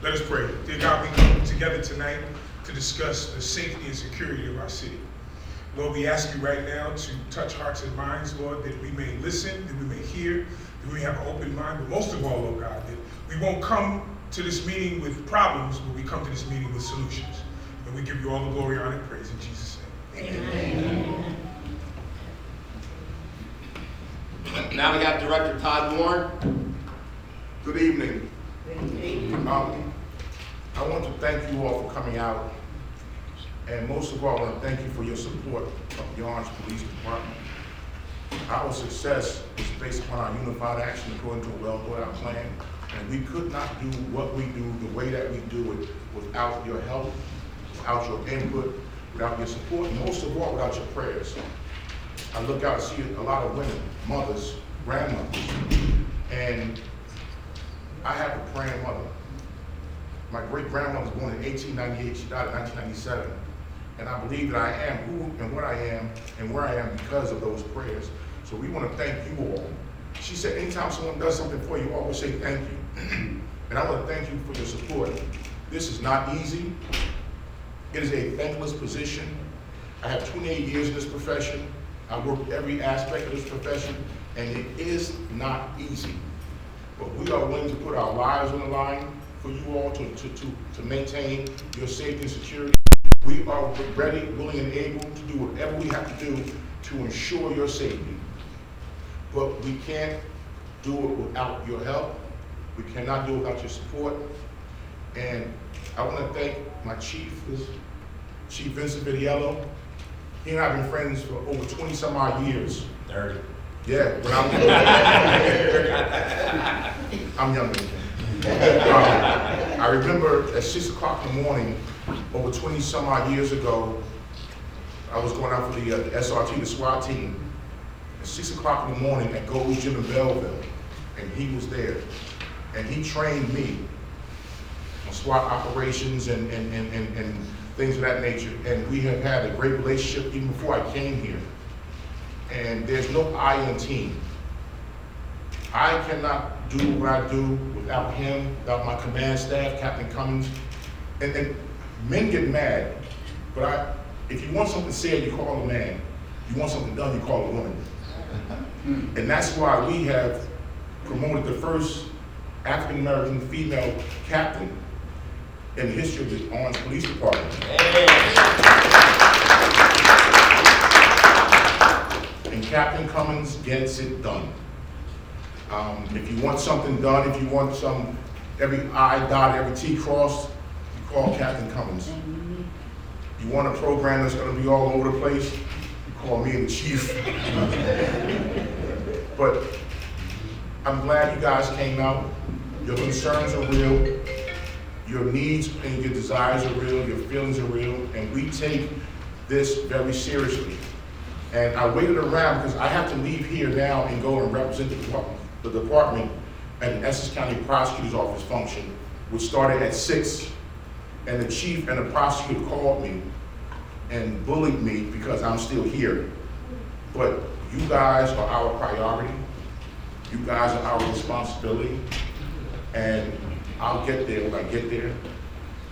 Let us pray. Dear God, we come together tonight to discuss the safety and security of our city. Lord, we ask you right now to touch hearts and minds, Lord, that we may listen, that we may hear, that we have an open mind, but most of all, Lord God, that we won't come to this meeting with problems, but we come to this meeting with solutions. And we give you all the glory, honor, and praise in Jesus' name. Amen. Now we have Director Todd Warren. Good evening. I want to thank you all for coming out, and most of all, I want to thank you for your support of the Orange Police Department. Our success is based upon our unified action according to a well-thought-out plan, and we could not do what we do the way that we do it without your help, without your input, without your support, and most of all, without your prayers. I look out and see a lot of women, mothers, grandmothers, and I have a praying mother. My great-grandmother was born in 1898, she died in 1997. And I believe that I am who and what I am and where I am because of those prayers. So we want to thank you all. She said anytime someone does something for you, always say thank you. And I want to thank you for your support. This is not easy. It is a thankless position. I have 28 years in this profession. I worked every aspect of this profession, and it is not easy. But we are willing to put our lives on the line for you all to maintain your safety and security. We are ready, willing, and able to do whatever we have to do to ensure your safety. But we can't do it without your help. We cannot do it without your support. And I want to thank my chief, Chief Vincent Vitiello. He and I have been friends for over 20 some odd years. 30. Yeah, but I'm younger than him. I remember at 6 o'clock in the morning, over 20 some odd years ago, I was going out for the SRT, the SWAT team, at 6 o'clock in the morning at Gold's Gym in Belleville, and he was there. And he trained me on SWAT operations and things of that nature. And we have had a great relationship even before I came here. And there's no I in team. I cannot do what I do without him, without my command staff, Captain Cummins. And men get mad, but if you want something said, you call a man. You want something done, you call a woman. And that's why we have promoted the first African-American female captain in the history of the Orange Police Department. And Captain Cummins gets it done. If you want something done, if you want every I dotted, every T crossed, you call Captain Cummins. You want a program that's going to be all over the place, you call me and the chief. But I'm glad you guys came out. Your concerns are real. Your needs and your desires are real. Your feelings are real. And we take this very seriously. And I waited around because I have to leave here now and go and represent the department at the Essex County Prosecutor's Office function, which started at 6. And the chief and the prosecutor called me and bullied me because I'm still here. But you guys are our priority. You guys are our responsibility. And I'll get there when I get there.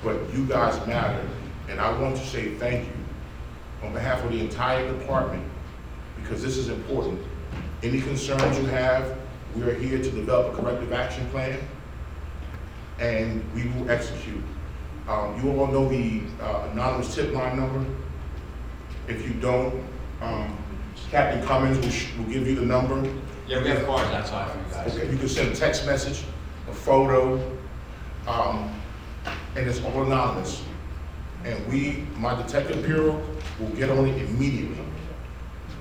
But you guys matter. And I want to say thank you on behalf of the entire department, because this is important. Any concerns you have, we are here to develop a corrective action plan, and we will execute. You all know the anonymous tip line number. If you don't, Captain Cummins will give you the number. Yeah, we have cards outside for you guys. Okay, you can send a text message, a photo, and it's all anonymous. And my detective bureau, will get on it immediately.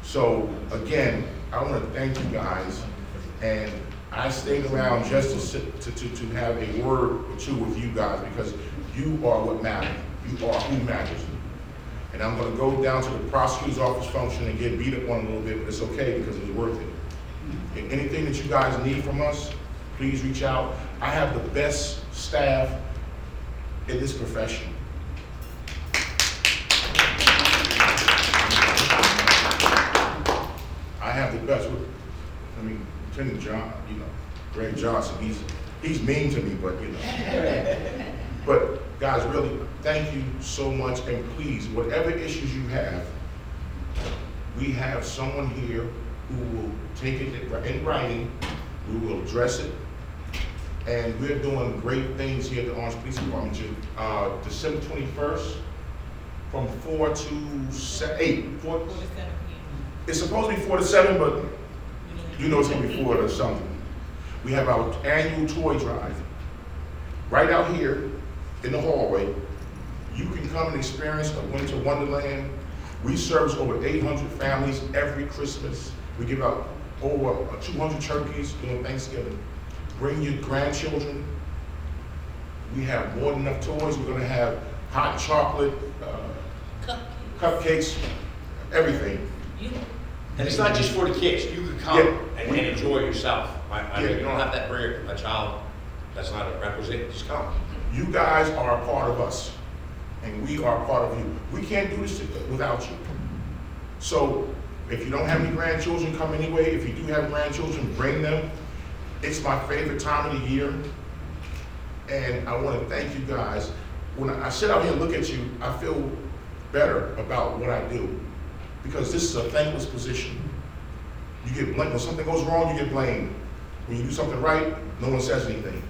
So again, I want to thank you guys, and I stayed around just to have a word or two with you guys, because you are what matters. You are who matters. And I'm going to go down to the prosecutor's office function and get beat up on a little bit, but it's okay because it was worth it. And anything that you guys need from us, please reach out. I have the best staff in this profession. I have the best. Lieutenant John, Greg Johnson, he's mean to me, but But guys, really, thank you so much, and please, whatever issues you have, we have someone here who will take it in writing, we will address it, and we're doing great things here at the Orange Police Department. December 21st, from 4 to 8. 4 to 7 p.m. It's supposed to be 4 to 7, but you know it's gonna be 4 to something. We have our annual toy drive. Right out here in the hallway, you can come and experience a winter wonderland. We service over 800 families every Christmas. We give out over 200 turkeys during Thanksgiving. Bring your grandchildren. We have more than enough toys. We're gonna have hot chocolate, cupcakes, everything. And it's not just for the kids. You can come and enjoy yourself. I mean, you don't have to bring a child. That's not a requisite. Just come. You guys are a part of us, and we are a part of you. We can't do this without you. So if you don't have any grandchildren, come anyway. If you do have grandchildren, bring them. It's my favorite time of the year, and I want to thank you guys. When I sit out here and look at you, I feel better about what I do, because this is a thankless position. You get blamed. When something goes wrong, you get blamed. When you do something right, no one says anything.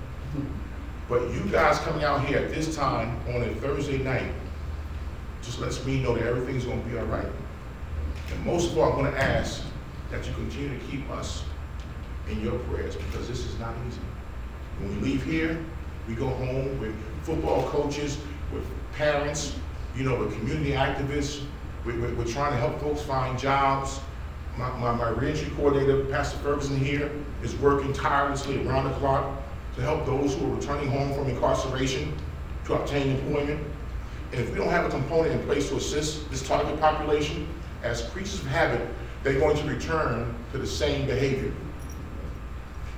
But you guys coming out here at this time on a Thursday night just lets me know that everything's gonna be all right. And most of all, I'm gonna ask that you continue to keep us in your prayers, because this is not easy. When we leave here, we go home with football coaches, with parents, with community activists. We're trying to help folks find jobs. My reentry coordinator, Pastor Ferguson here, is working tirelessly around the clock to help those who are returning home from incarceration to obtain employment. And if we don't have a component in place to assist this target population, as creatures of habit, they're going to return to the same behavior.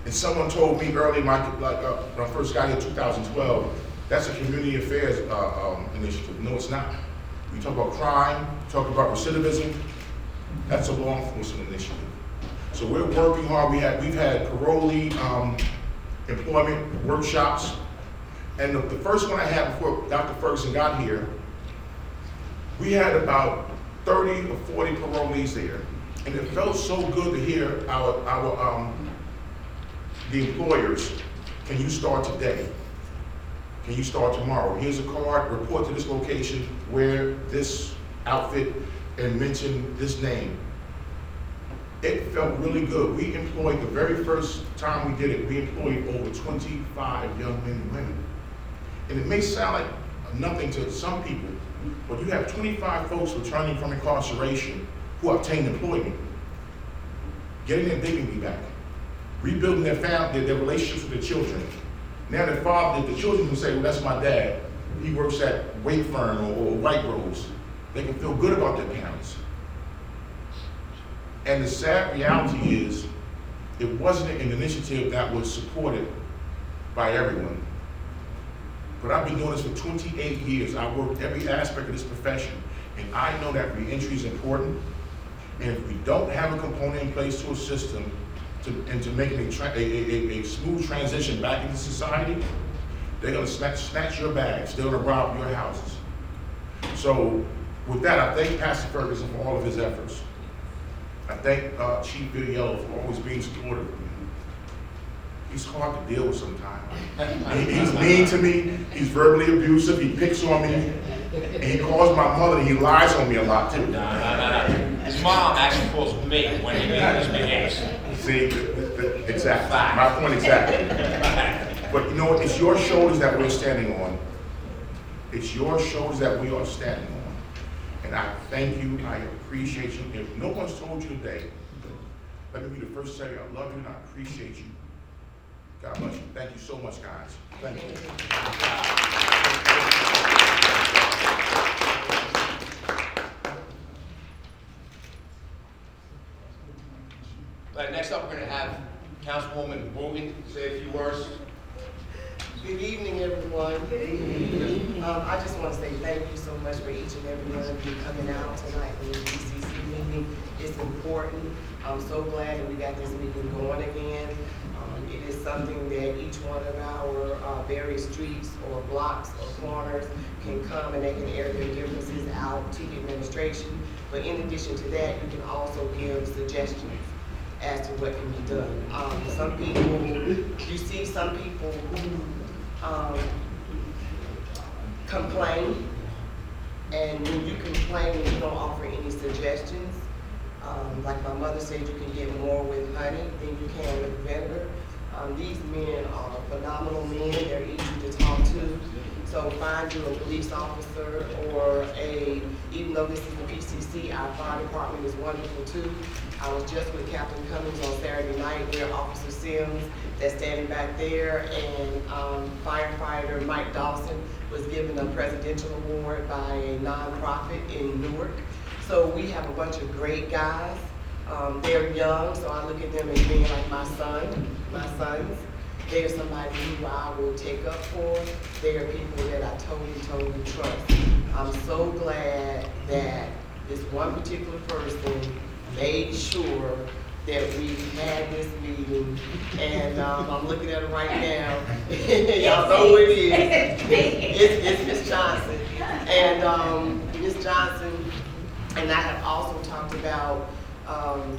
And someone told me early, when I first got here in 2012, that's a community affairs initiative. No, it's not. We talk about crime, talk about recidivism. That's a law enforcement initiative. So we're working hard. We've had parolee employment workshops, and the first one I had before Dr. Ferguson got here, we had about 30 or 40 parolees there, and it felt so good to hear the employers, can you start today? Can you start tomorrow? Here's a card, report to this location, wear this outfit, and mention this name. It felt really good. We employed, the very first time we did it, we employed over 25 young men and women. And it may sound like nothing to some people, but you have 25 folks returning from incarceration who obtained employment, getting their dignity back, rebuilding their family, their relationships with their children. Now their father, the children can say, well, that's my dad. He works at Wakefern or White Rose. They can feel good about their parents. And the sad reality is, it wasn't an initiative that was supported by everyone. But I've been doing this for 28 years. I worked every aspect of this profession, and I know that reentry is important. And if we don't have a component in place to assist them, to making a smooth transition back into society, they're gonna snatch your bags, they're gonna rob your houses. So with that, I thank Pastor Ferguson for all of his efforts. I thank Chief Villiello for always being supportive. He's hard to deal with sometimes. He's mean to me, he's verbally abusive, he picks on me, and he calls my mother, and he lies on me a lot too. No. His mom actually calls me when he misbehaves. See, exactly, my point exactly. But you know what, it's your shoulders that we're standing on. It's your shoulders that we are standing on. And I thank you, I appreciate you. If no one's told you today, let me be the first to tell you I love you and I appreciate you. God bless you. Thank you so much, guys. Thank you. Next up, we're going to have Councilwoman Bogan say a few words. Good evening, everyone. Good evening. I just want to say thank you so much for each and every one of you coming out tonight for the PCC meeting. It's important. I'm so glad that we got this meeting going again. It is something that each one of our various streets or blocks or corners can come and they can air their differences out to the administration. But in addition to that, you can also give suggestions as to what can be done. Some people, you see some people who complain, and when you complain, you don't offer any suggestions. Like my mother said, you can get more with honey than you can with vinegar. These men are phenomenal men. They're easy to talk to. So find you a police officer or even though this is the PCC, our fire department is wonderful too. I was just with Captain Cummings on Saturday night where Officer Sims, that's standing back there, and firefighter Mike Dawson was given a presidential award by a nonprofit in Newark. So we have a bunch of great guys. They're young, so I look at them as being like my sons. They're somebody who I will take up for. They are people that I totally trust. I'm so glad that this one particular person made sure that we had this meeting, and I'm looking at her right now. Y'all know who it is. It's Ms. Johnson. And Ms. Johnson and I have also talked about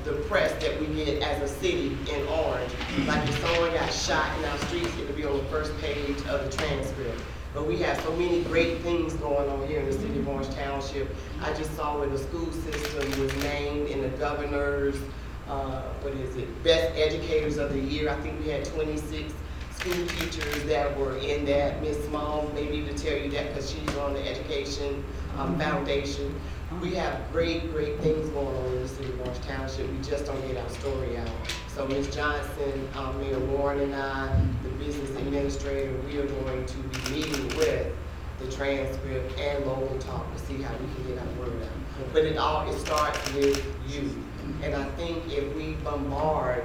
the press that we get as a city in Orange. Like if someone got shot in our streets, it'll be on the first page of the transcript. But we have so many great things going on here in the city of Orange Township. I just saw where the school system was named in the governor's, Best Educators of the Year. I think we had 26 school teachers that were in that. Ms. Small maybe to tell you that because she's on the Education Foundation. We have great things going on in the city of Orange Township. We just don't get our story out. So Ms. Johnson, Mayor Warren and I, the business administrator, we are going to be meeting with the transcript and local talk to see how we can get our word out. But it starts with you. And I think if we bombard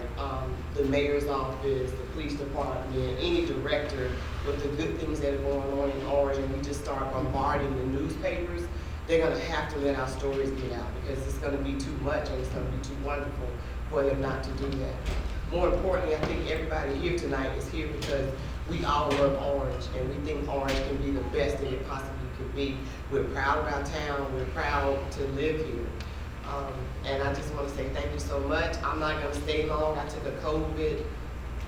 the mayor's office, the police department, any director with the good things that are going on in Orange, and we just start bombarding the newspapers, they're going to have to let our stories get out because it's going to be too much and it's going to be too wonderful for them not to do that. More importantly, I think everybody here tonight is here because we all love Orange and we think Orange can be the best that it possibly could be. We're proud of our town. We're proud to live here. And I just want to say thank you so much. I'm not going to stay long. I took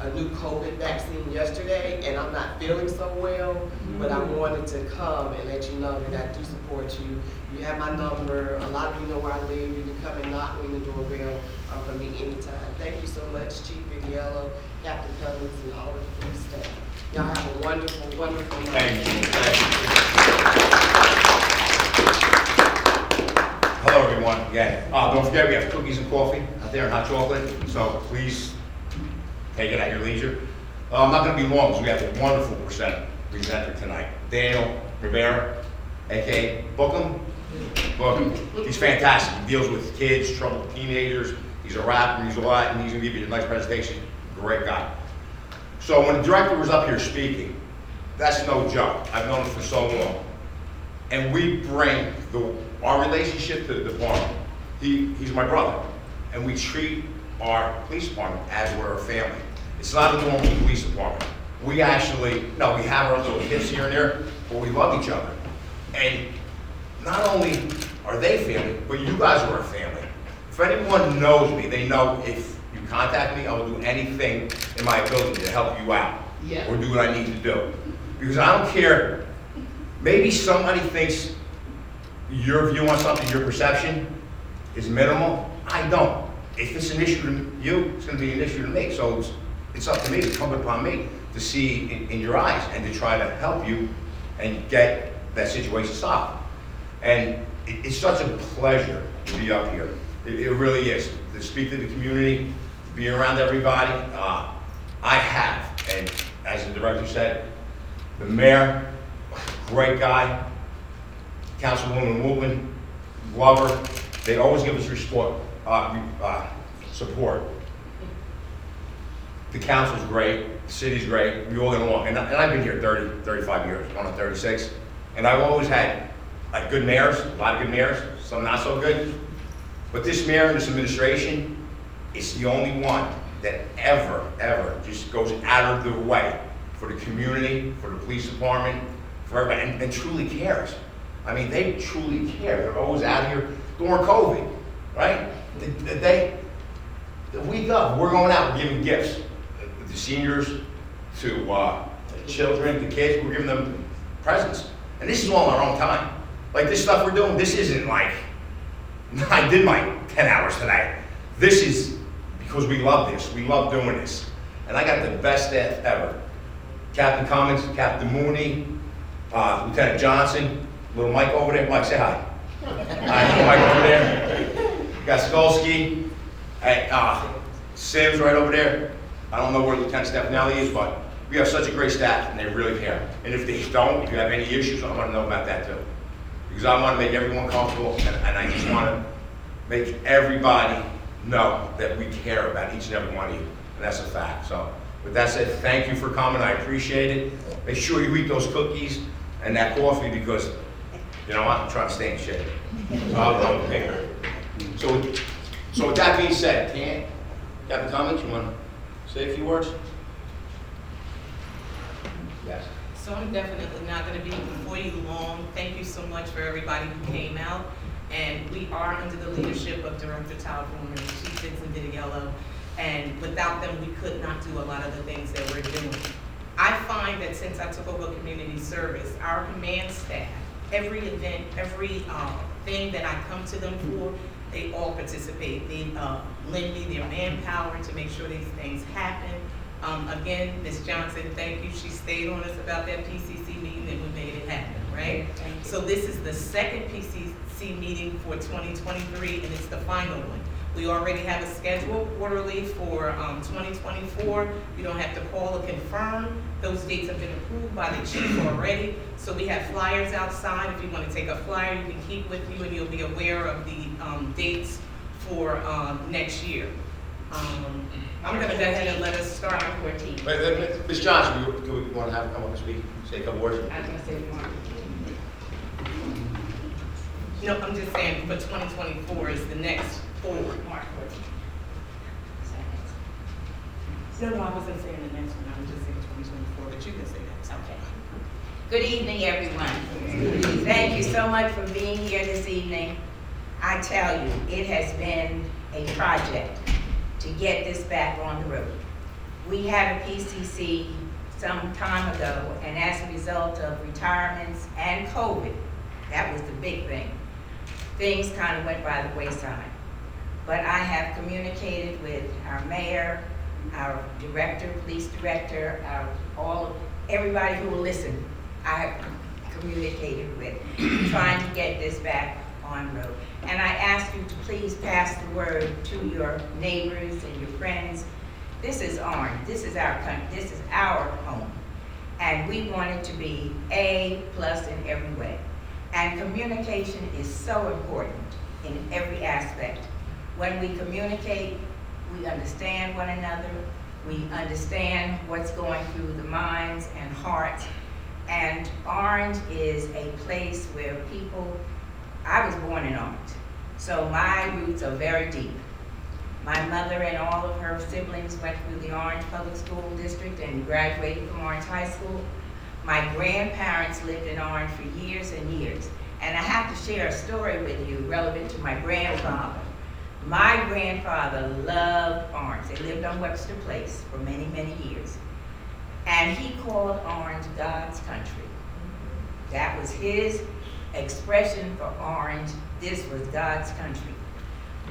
a new COVID vaccine yesterday, and I'm not feeling so well, but I wanted to come and let you know that I do support you. You have my number. A lot of you know where I live. You can come and knock me in the doorbell for me anytime. Thank you so much, Chief Vigiello, Captain Cummings, and all of the police staff. Y'all have a wonderful night. Thank you. Hello, everyone. Again, don't forget we have cookies and coffee out there and hot chocolate, so please take it at your leisure. I'm not going to be long because we have a wonderful presenter tonight. Daniel Rivera, a.k.a. Bookham. He's fantastic. He deals with kids, troubled teenagers. He's a rapper, he's a lot, and he's going to give you a nice presentation. Great guy. So when the director was up here speaking, that's no joke. I've known him for so long. And we bring our relationship to the department. He's my brother. And we treat our police department as we're a family. It's not a normal police department. We actually, we have our little kids here and there, but we love each other. And not only are they family, but you guys are a family. If anyone knows me, they know if you contact me, I will do anything in my ability to help you out. Yeah. Or do what I need to do. Because I don't care, maybe somebody thinks your view on something, your perception is minimal. I don't. If it's an issue to you, it's going to be an issue to me. So it's up to me, it's incumbent upon me to see in your eyes and to try to help you and get that situation solved. And it's such a pleasure to be up here. It really is. To speak to the community, to be around everybody. I have, and as the director said, the mayor, great guy, Councilwoman Woolman, love her. They always give us support. The council's great, the city's great, we all get along. And I've been here 30, 35 years, going on 36. And I've always had good mayors, a lot of good mayors, some not so good. But this mayor and this administration is the only one that ever just goes out of their way for the community, for the police department, for everybody, and truly cares. I mean, they truly care. They're always out here during COVID, right? The week of, we're going out, we're giving gifts. The seniors, to the children, the kids, we're giving them presents. And this is all on our own time. Like this stuff we're doing, this isn't like, I did my 10 hours tonight. This is because we love this. We love doing this. And I got the best staff ever. Captain Cummins, Captain Mooney, Lieutenant Johnson, little Mike over there. Mike, say hi. Hi, little Mike over there. Got Skolsky, Sims right over there. I don't know where Lieutenant Stefanelli is, but we have such a great staff, and they really care. And if they don't, if you have any issues, I want to know about that too. Because I want to make everyone comfortable, and I just want to make everybody know that we care about each and every one of you. And that's a fact. So with that said, thank you for coming. I appreciate it. Make sure you eat those cookies and that coffee because, you know what, I'm trying to stay in shape. So I'll go bigger. So with that being said, Captain Cummins, you want to say a few words? Yes. So I'm definitely not going to be before you long. Thank you so much for everybody who came out. And we are under the leadership of Director Todd Foreman. She sits in Yellow. And without them, we could not do a lot of the things that we're doing. I find that since I took over community service, our command staff, every event, every thing that I come to them for, they all participate. They lend me their manpower to make sure these things happen. Again, Ms. Johnson, thank you. She stayed on us about that PCC meeting and we made it happen, right? So this is the second PCC meeting for 2023 and it's the final one. We already have a schedule quarterly for 2024. You don't have to call or confirm. Those dates have been approved by the chief already. So we have flyers outside. If you want to take a flyer, you can keep with you and you'll be aware of the dates for next year. I'm going to go ahead and let us start on 14. Wait, Ms. Johnson, do we want to have her come up and speak? Say a couple words? I was going to say more. No, I'm just saying for 2024 is the next forward. March 14. No, I wasn't saying the next one. I was just saying 2024, but you can say that. Okay. Good evening, everyone. Thank you so much for being here this evening. I tell you, it has been a project to get this back on the road. We had a PCC some time ago, and as a result of retirements and COVID, that was the big thing. Things kind of went by the wayside. But I have communicated with our mayor, our director, police director, everybody who will listen. I have communicated with, trying to get this back on the road. And I ask you to please pass the word to your neighbors and your friends. This is Orange. This is our country. This is our home. And we want it to be A+ in every way. And communication is so important in every aspect. When we communicate, we understand one another. We understand what's going through the minds and hearts. And Orange is a place where I was born in Orange, so my roots are very deep. My mother and all of her siblings went through the Orange Public School District and graduated from Orange High School. My grandparents lived in Orange for years and years. And I have to share a story with you relevant to my grandfather. My grandfather loved Orange. They lived on Webster Place for many, many years. And he called Orange God's country. That was his expression for Orange. This was God's country.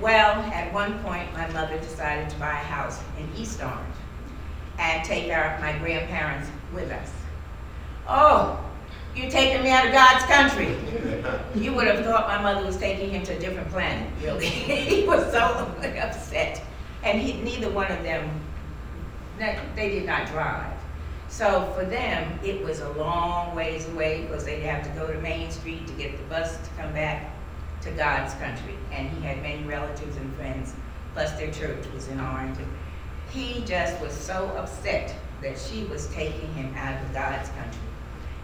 Well, at one point, my mother decided to buy a house in East Orange and take my grandparents with us. Oh, you're taking me out of God's country. You would have thought my mother was taking him to a different planet, really. He was so upset. And neither one of them, they did not drive. So for them, it was a long ways away because they'd have to go to Main Street to get the bus to come back to God's country. And he had many relatives and friends, plus their church was in Orange. He just was so upset that she was taking him out of God's country.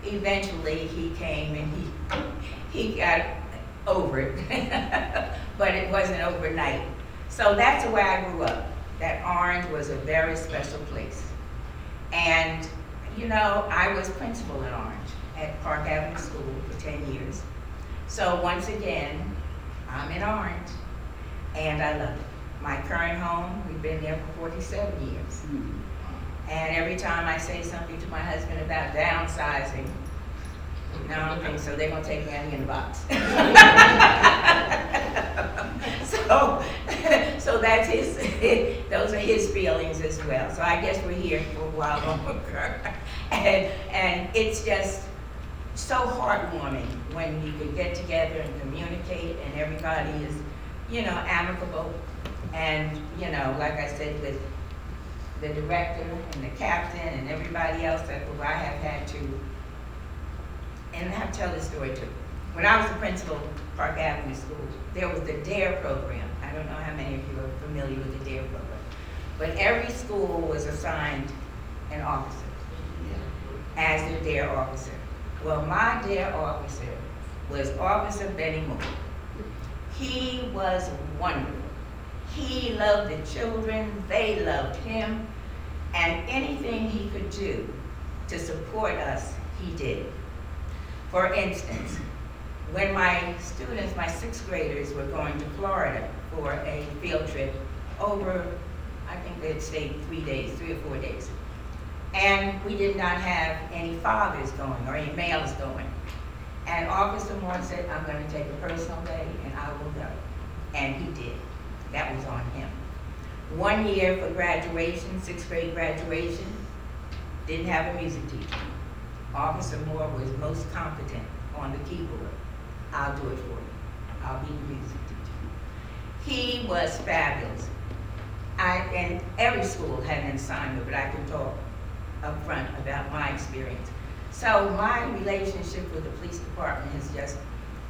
Eventually, he came and he got over it. But it wasn't overnight. So that's the way I grew up. That Orange was a very special place. And, you know, I was principal in Orange at Park Avenue School for 10 years. So once again, I'm in Orange, and I love it. My current home, we've been there for 47 years. And every time I say something to my husband about downsizing, no, I don't think so. They're gonna take me out in the box. So that's his. Those are his feelings as well. So I guess we're here for a while longer, and it's just so heartwarming when you can get together and communicate, and everybody is, you know, amicable, and you know, like I said, with the director and the captain and everybody else that who I have had to. And I have to tell this story too. When I was the principal of Park Avenue School, there was the DARE program. I don't know how many of you are familiar with the DARE program. But every school was assigned an officer as their DARE officer. Well, my DARE officer was Officer Benny Moore. He was wonderful. He loved the children, they loved him, and anything he could do to support us, he did. For instance, when my students, my sixth graders, were going to Florida for a field trip over, I think they'd stayed 3 days, 3 or 4 days. And we did not have any fathers going or any males going. And Officer Moore said, I'm gonna take a personal day and I will go. And he did. That was on him. 1 year for graduation, sixth grade graduation, didn't have a music teacher. Officer Moore was most competent on the keyboard. I'll do it for you. I'll be the music teacher. He was fabulous. And every school had an assignment, but I can talk up front about my experience. So my relationship with the police department has just,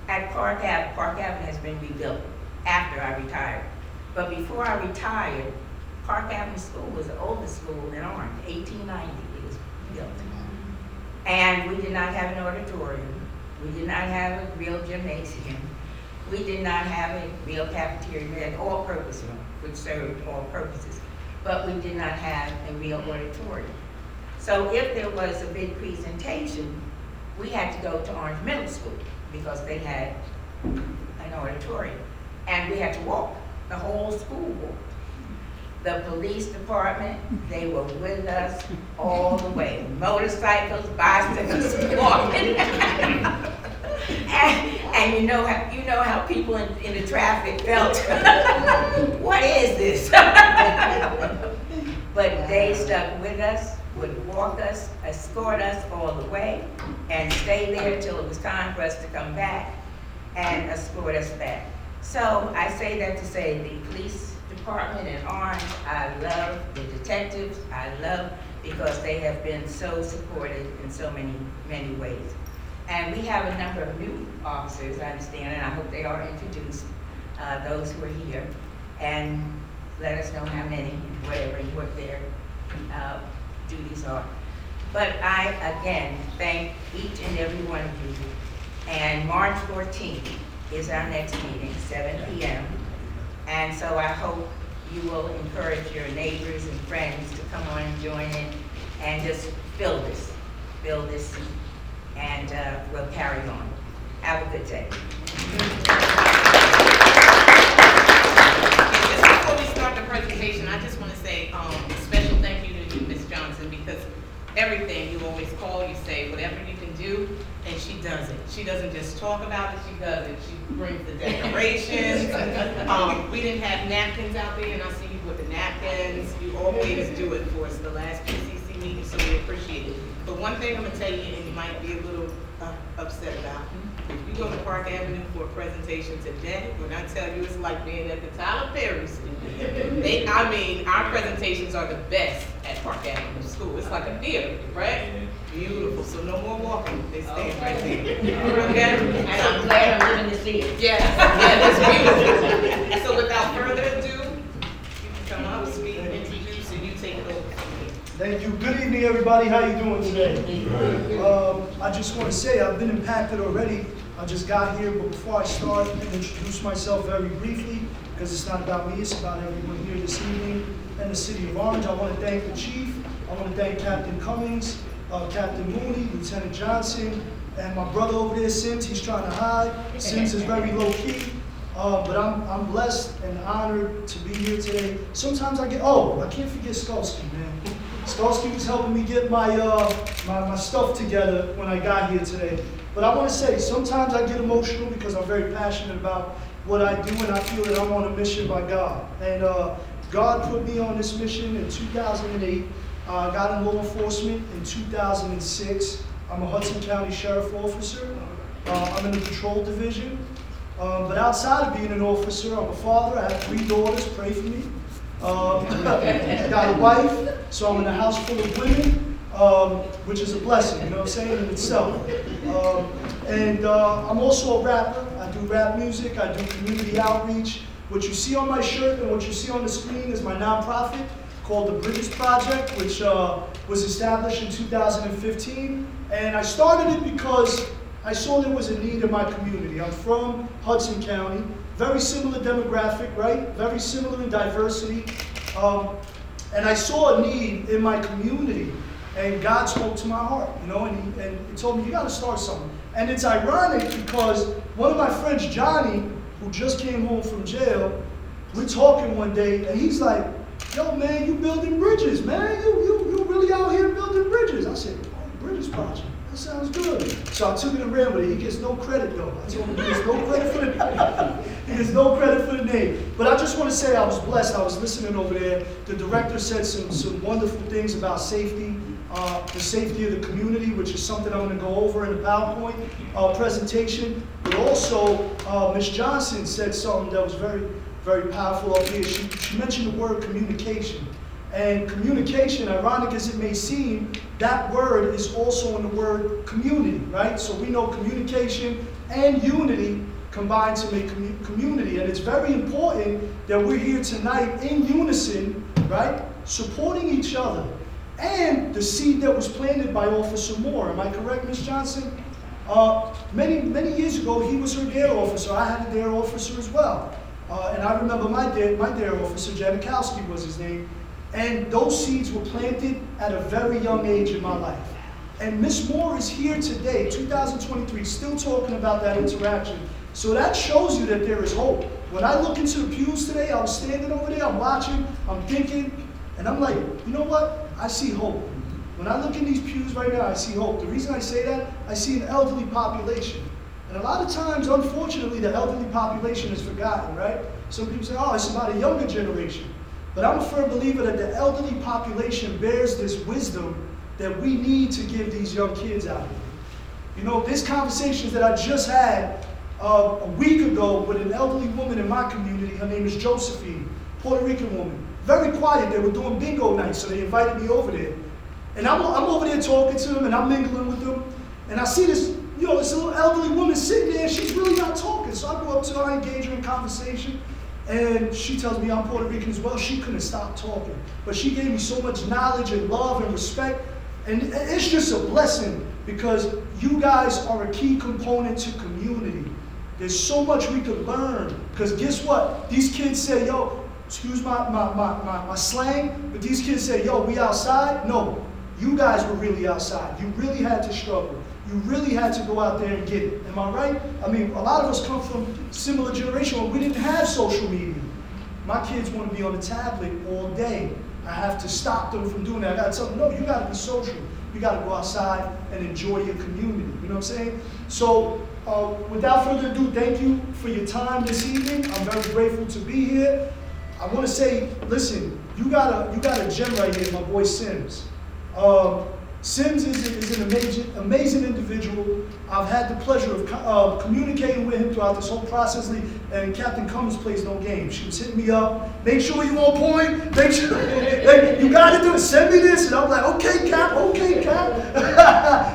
at Park Avenue has been rebuilt after I retired. But before I retired, Park Avenue School was the oldest school in Orange, 1890 it was built. And we did not have an auditorium. We did not have a real gymnasium. We did not have a real cafeteria. We had an all-purpose room, which served all purposes. But we did not have a real auditorium. So if there was a big presentation, we had to go to Orange Middle School because they had an auditorium. And we had to walk, the whole school walked. The police department, they were with us all the way. Motorcycles, bicycles, walking. and you know how people in the traffic felt. What is this? But they stuck with us, would walk us, escort us all the way, and stay there till it was time for us to come back and escort us back. So I say that to say the police department in Orange, I love the detectives, I love because they have been so supportive in so many ways. And we have a number of new officers, I understand, and I hope they are introduced, those who are here, and let us know how many, whatever, what their duties are. But I, again, thank each and every one of you. And March 14th is our next meeting, 7 p.m. And so I hope you will encourage your neighbors and friends to come on and join in and just build this, and we'll carry on. Have a good day. Just before we start the presentation, I just want to say a special thank you to you, Ms. Johnson, because everything you always call, you say whatever you can do, and she does it. She doesn't just talk about it, she does it. She brings the decorations. We didn't have napkins out there, and I see you with the napkins. You always do it for us, the last PCC meeting, so we appreciate it. But one thing I'm gonna tell you, and you might be a little upset about, if you go to Park Avenue for a presentation today, when I tell you it's like being at the Tyler Perry School. Our presentations are the best at Park Avenue School. It's like a theater, right? Beautiful, so no more walking, they stay right there. Okay? And I'm glad I'm living to see it. Yes, it's beautiful. So without further ado, you can come up, speak, introduce, and you take it over. Thank you. Good evening, everybody. How you doing today? I just want to say I've been impacted already I just got here, but before I start, I'm going to introduce myself very briefly, because it's not about me, it's about everyone here this evening in the city of Orange. I want to thank the chief, I want to thank Captain Cummings, Captain Mooney, Lieutenant Johnson, and my brother over there, Sims. He's trying to hide. Sims is very low key, but I'm blessed and honored to be here today. Sometimes I can't forget Skolsky, man. Skolsky was helping me get my stuff together when I got here today. But I want to say, sometimes I get emotional because I'm very passionate about what I do, and I feel that I'm on a mission by God. And God put me on this mission in 2008. I got in law enforcement in 2006. I'm a Hudson County Sheriff Officer. I'm in the Patrol Division. But outside of being an officer, I'm a father. I have 3 daughters. Pray for me. I got a wife, so I'm in a house full of women. Which is a blessing, you know what I'm saying, in itself. And I'm also a rapper. I do rap music, I do community outreach. What you see on my shirt and what you see on the screen is my nonprofit called the Bridges Project, which was established in 2015. And I started it because I saw there was a need in my community. I'm from Hudson County, very similar demographic, right? Very similar in diversity. And I saw a need in my community. And God spoke to my heart, you know, and he told me, you got to start something. And it's ironic because one of my friends, Johnny, who just came home from jail, we're talking one day, and he's like, yo, man, you building bridges, man. You really out here building bridges. I said, oh, Bridges Project. That sounds good. So I took it and ran with it. He gets no credit, though. I told him he gets no credit for the name. He gets no credit for the name. But I just want to say I was blessed. I was listening over there. The director said some wonderful things about safety. The safety of the community, which is something I'm going to go over in the PowerPoint presentation. But also, Ms. Johnson said something that was very, very powerful up here. She mentioned the word communication. And communication, ironic as it may seem, that word is also in the word community, right? So we know communication and unity combine to make community. And it's very important that we're here tonight in unison, right? Supporting each other. And the seed that was planted by Officer Moore. Am I correct, Ms. Johnson? Many years ago, he was her dare officer. I had a dare officer as well. And I remember my dare officer, Janikowski was his name. And those seeds were planted at a very young age in my life. And Ms. Moore is here today, 2023, still talking about that interaction. So that shows you that there is hope. When I look into the pews today, I was standing over there, I'm watching, I'm thinking, and I'm like, you know what? I see hope. When I look in these pews right now, I see hope. The reason I say that, I see an elderly population. And a lot of times, unfortunately, the elderly population is forgotten, right? Some people say, oh, it's about a younger generation. But I'm a firm believer that the elderly population bears this wisdom that we need to give these young kids out here. You know, there's conversations that I just had a week ago with an elderly woman in my community. Her name is Josephine, Puerto Rican woman. Very quiet. They were doing bingo night, so they invited me over there. And I'm over there talking to them, and I'm mingling with them. And I see this, this little elderly woman sitting there, and she's really not talking. So I go up to her, I engage her in conversation, and she tells me I'm Puerto Rican as well. She couldn't stop talking. But she gave me so much knowledge and love and respect. And it's just a blessing because you guys are a key component to community. There's so much we could learn. Because guess what? These kids say, yo, excuse my slang, but these kids say, yo, we outside? No, you guys were really outside. You really had to struggle. You really had to go out there and get it. Am I right? I mean, a lot of us come from similar generation where we didn't have social media. My kids want to be on the tablet all day. I have to stop them from doing that. I got to tell them, no, you got to be social. You got to go outside and enjoy your community. You know what I'm saying? So, without further ado, thank you for your time this evening. I'm very grateful to be here. I want to say, listen, you got a gem right here, my boy Sims. Sims is an amazing individual. I've had the pleasure of communicating with him throughout this whole process, and Captain Cummings plays no games. She was hitting me up, make sure you on point, make sure, hey, you got to do it, send me this, and I'm like, okay, Cap.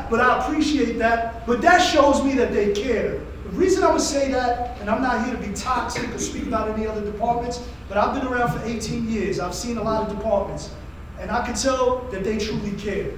But I appreciate that, but that shows me that they care. The reason I would say that, and I'm not here to be toxic or speak about any other departments, but I've been around for 18 years. I've seen a lot of departments, and I can tell that they truly care.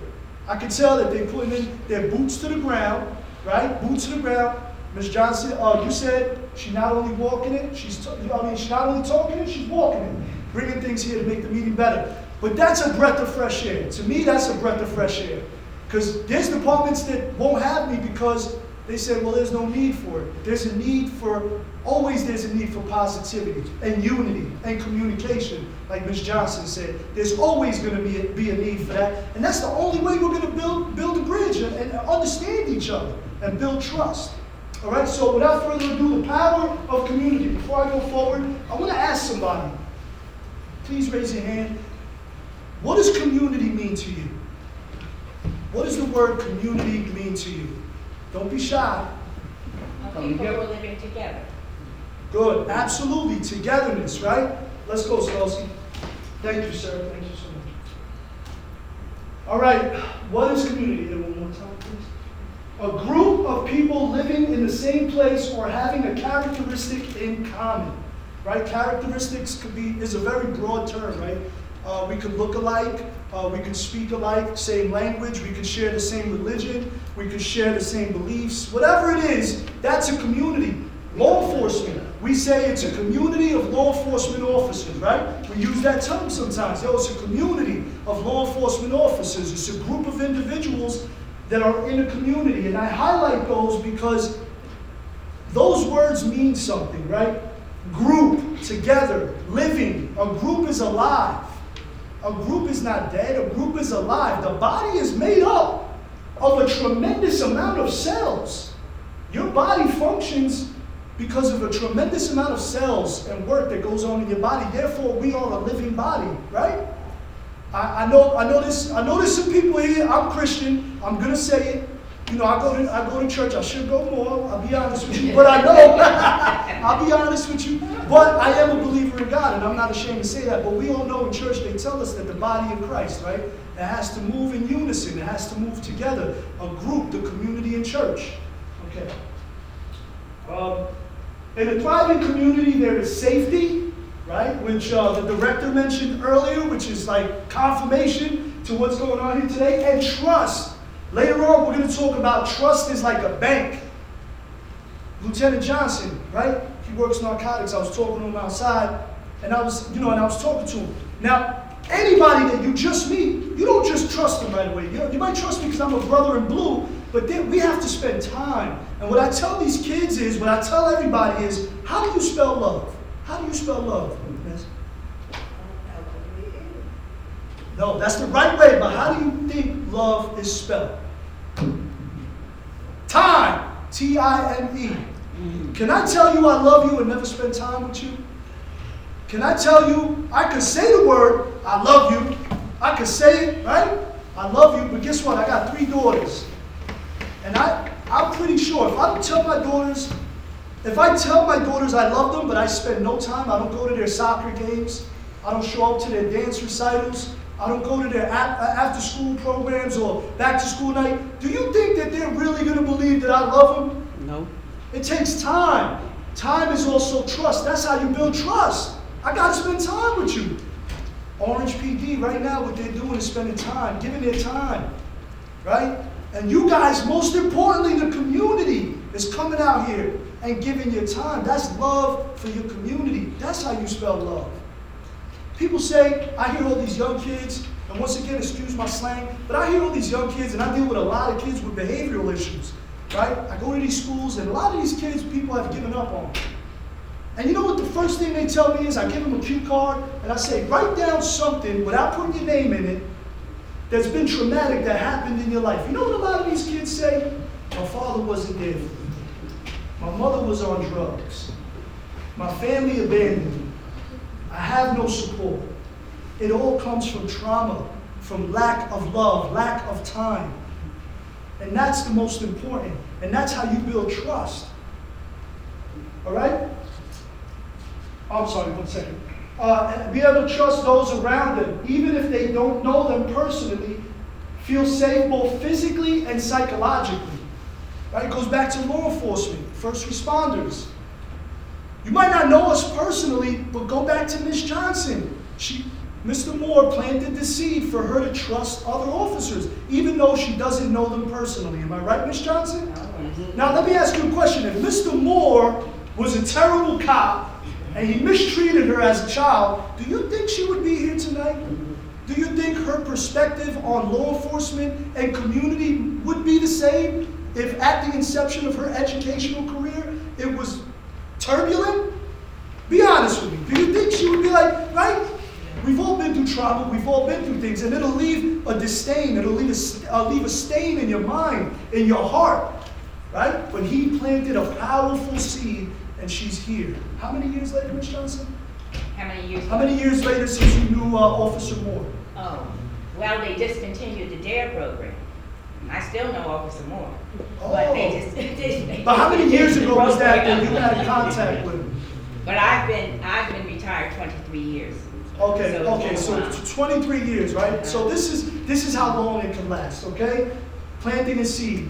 I can tell that they're putting in their boots to the ground, right? Boots to the ground, Ms. Johnson, you said she's not only walking it, she's not only talking it, she's walking it, bringing things here to make the meeting better. But that's a breath of fresh air. To me, that's a breath of fresh air. Because there's departments that won't have me because they say, well, there's no need for it. There's a need for positivity and unity and communication, like Ms. Johnson said. There's always going to be a need for that. And that's the only way we're going to build a bridge and understand each other and build trust. All right, so without further ado, the power of community. Before I go forward, I want to ask somebody. Please raise your hand. What does community mean to you? What does the word community mean to you? Don't be shy. People who are living together. Good, absolutely, togetherness, right? Let's go, Stolsky. Thank you, sir. Thank you so much. All right, what is community? One more time, please. A group of people living in the same place or having a characteristic in common, right? Characteristics is a very broad term, right? We could look alike, we could speak alike, same language, we could share the same religion, we could share the same beliefs. Whatever it is, that's a community. Law enforcement, we say it's a community of law enforcement officers, right? We use that term sometimes. It's a community of law enforcement officers. It's a group of individuals that are in a community. And I highlight those because those words mean something, right? Group, together, living. A group is alive. A group is not dead. A group is alive. The body is made up of a tremendous amount of cells. Your body functions because of a tremendous amount of cells and work that goes on in your body. Therefore, we are a living body, right? I know there's some people here. I'm Christian. I'm gonna say it. You know, I go to church. I should go more. I'll be honest with you, but I know. I'll be honest with you. But I am a believer in God, and I'm not ashamed to say that. But we all know in church they tell us that the body of Christ, right? It has to move in unison. It has to move together. A group, the community in church. Okay. In a thriving community, there is safety, right? Which the director mentioned earlier, which is like confirmation to what's going on here today, and trust. Later on, we're going to talk about trust is like a bank. Lieutenant Johnson, right? He works narcotics. I was talking to him outside, and I was talking to him. Now, anybody that you just meet, you don't just trust them right away. You might trust me because I'm a brother in blue, but then we have to spend time. And what I tell these kids is, what I tell everybody is, how do you spell love? How do you spell love? No, that's the right way, but how do you think love is spelled? Time, T-I-M-E. Can I tell you I love you and never spend time with you? Can I tell you, I could say the word, I love you. I could say it, right? I love you, but guess what? I got 3 daughters. And I'm pretty sure if I tell my daughters I love them, but I spend no time, I don't go to their soccer games, I don't show up to their dance recitals, I don't go to their after-school programs or back-to-school night, do you think that they're really going to believe that I love them? No. It takes time. Time is also trust. That's how you build trust. I got to spend time with you. Orange PD, right now, what they're doing is spending time, giving their time, right? And you guys, most importantly, the community is coming out here and giving your time. That's love for your community. That's how you spell love. People say, I hear all these young kids, and once again, excuse my slang, but I hear all these young kids, and I deal with a lot of kids with behavioral issues, right? I go to these schools, and a lot of these kids, people have given up on. And you know what the first thing they tell me is? I give them a cue card, and I say, write down something without putting your name in it that's been traumatic that happened in your life. You know what a lot of these kids say? My father wasn't there for me. My mother was on drugs. My family abandoned me. I have no support. It all comes from trauma, from lack of love, lack of time. And that's the most important. And that's how you build trust. All right? I'm sorry, 1 second. Be able to trust those around them, even if they don't know them personally, feel safe both physically and psychologically. Right? It goes back to law enforcement, first responders. You might not know us personally, but go back to Ms. Johnson. Mr. Moore planted the seed for her to trust other officers, even though she doesn't know them personally. Am I right, Ms. Johnson? No, Now, let me ask you a question. If Mr. Moore was a terrible cop and he mistreated her as a child, do you think she would be here tonight? Do you think her perspective on law enforcement and community would be the same if at the inception of her educational career it was turbulent? Be honest with me. Do you think she would be like, right? We've all been through trauma, we've all been through things, and it'll leave a disdain, it'll leave a stain in your mind, in your heart, right? But he planted a powerful seed, and she's here. How many years later, Ms. Johnson? How many years? How many years later since you knew Officer Moore? Oh, well, they discontinued the DARE program. I still know Officer Moore. But they just, they But how many years ago was that program. you had contact with him? But I've been retired 23 years. Okay, so 23 years, right? So this is how long it can last, okay? Planting a seed.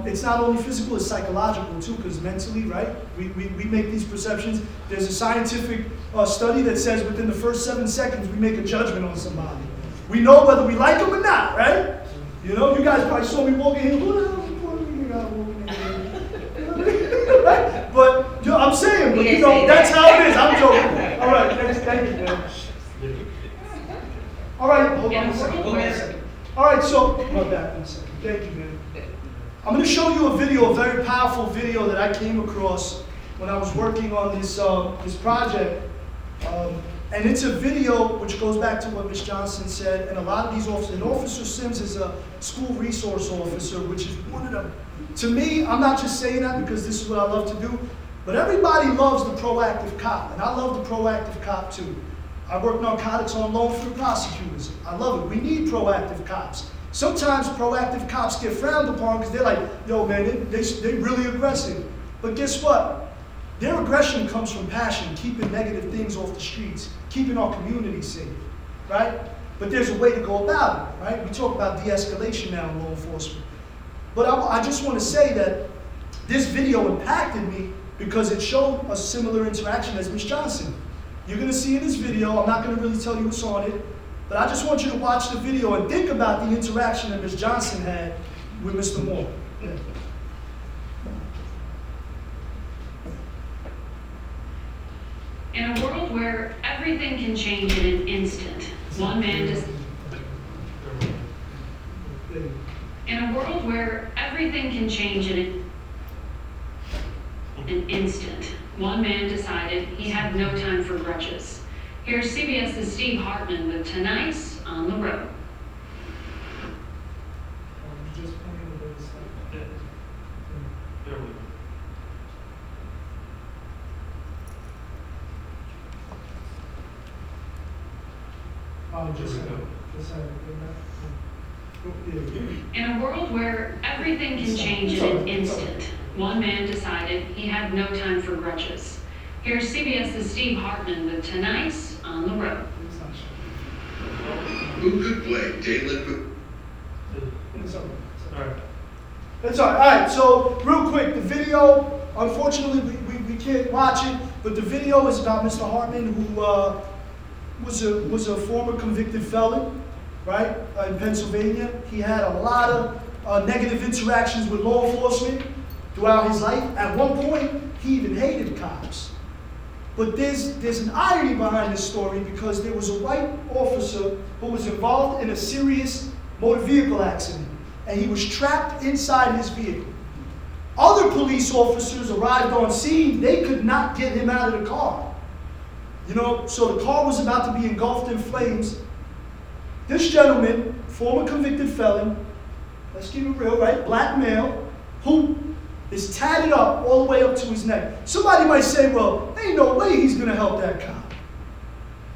It's not only physical, it's psychological too, because mentally, right? We make these perceptions. There's a scientific study that says within the first 7 seconds, we make a judgment on somebody. We know whether we like them or not, right? You know, you guys probably saw me walking here. Who the hell is the poor nigga guy walking here? Right? But you know, I'm saying, but you know, that's how it is. I'm joking. All right, next, thank you, man. All right, hold on a second. All right, so, my bad, 1 second. Thank you, man. I'm going to show you a video, a very powerful video that I came across when I was working on this project. And it's a video which goes back to what Ms. Johnson said, and a lot of these officers, and Officer Sims is a school resource officer, which is one of them. To me, I'm not just saying that because this is what I love to do, but everybody loves the proactive cop, and I love the proactive cop too. I work narcotics on loan for prosecutors. I love it. We need proactive cops. Sometimes proactive cops get frowned upon because they're like, yo man, they really aggressive. But guess what? Their aggression comes from passion, keeping negative things off the streets, keeping our community safe, right? But there's a way to go about it, right? We talk about de-escalation now in law enforcement. But I just want to say that this video impacted me because it showed a similar interaction as Ms. Johnson. You're going to see in this video, I'm not going to really tell you what's on it, but I just want you to watch the video and think about the interaction that Ms. Johnson had with Mr. Moore. Yeah. In a world where everything can change in an instant, one man just... In a world where everything can change in an instant, one man decided he had no time for grudges. Here's CBS's Steve Hartman with Tonight's On the Road. In a world where everything can change in an instant, one man decided he had no time for grudges. Here's CBS's Steve Hartman with Tonight's On the Road. Who could play Jalen? That's all right. All right, so real quick, the video, unfortunately, we can't watch it, but the video is about Mr. Hartman, who was a former convicted felon, right, in Pennsylvania. He had a lot of negative interactions with law enforcement throughout his life. At one point, he even hated cops. But there's an irony behind this story because there was a white officer who was involved in a serious motor vehicle accident, and he was trapped inside his vehicle. Other police officers arrived on scene. They could not get him out of the car. You know, so the car was about to be engulfed in flames. This gentleman, former convicted felon, let's keep it real, right? Black male, who is tatted up all the way up to his neck. Somebody might say, well, ain't no way he's going to help that cop.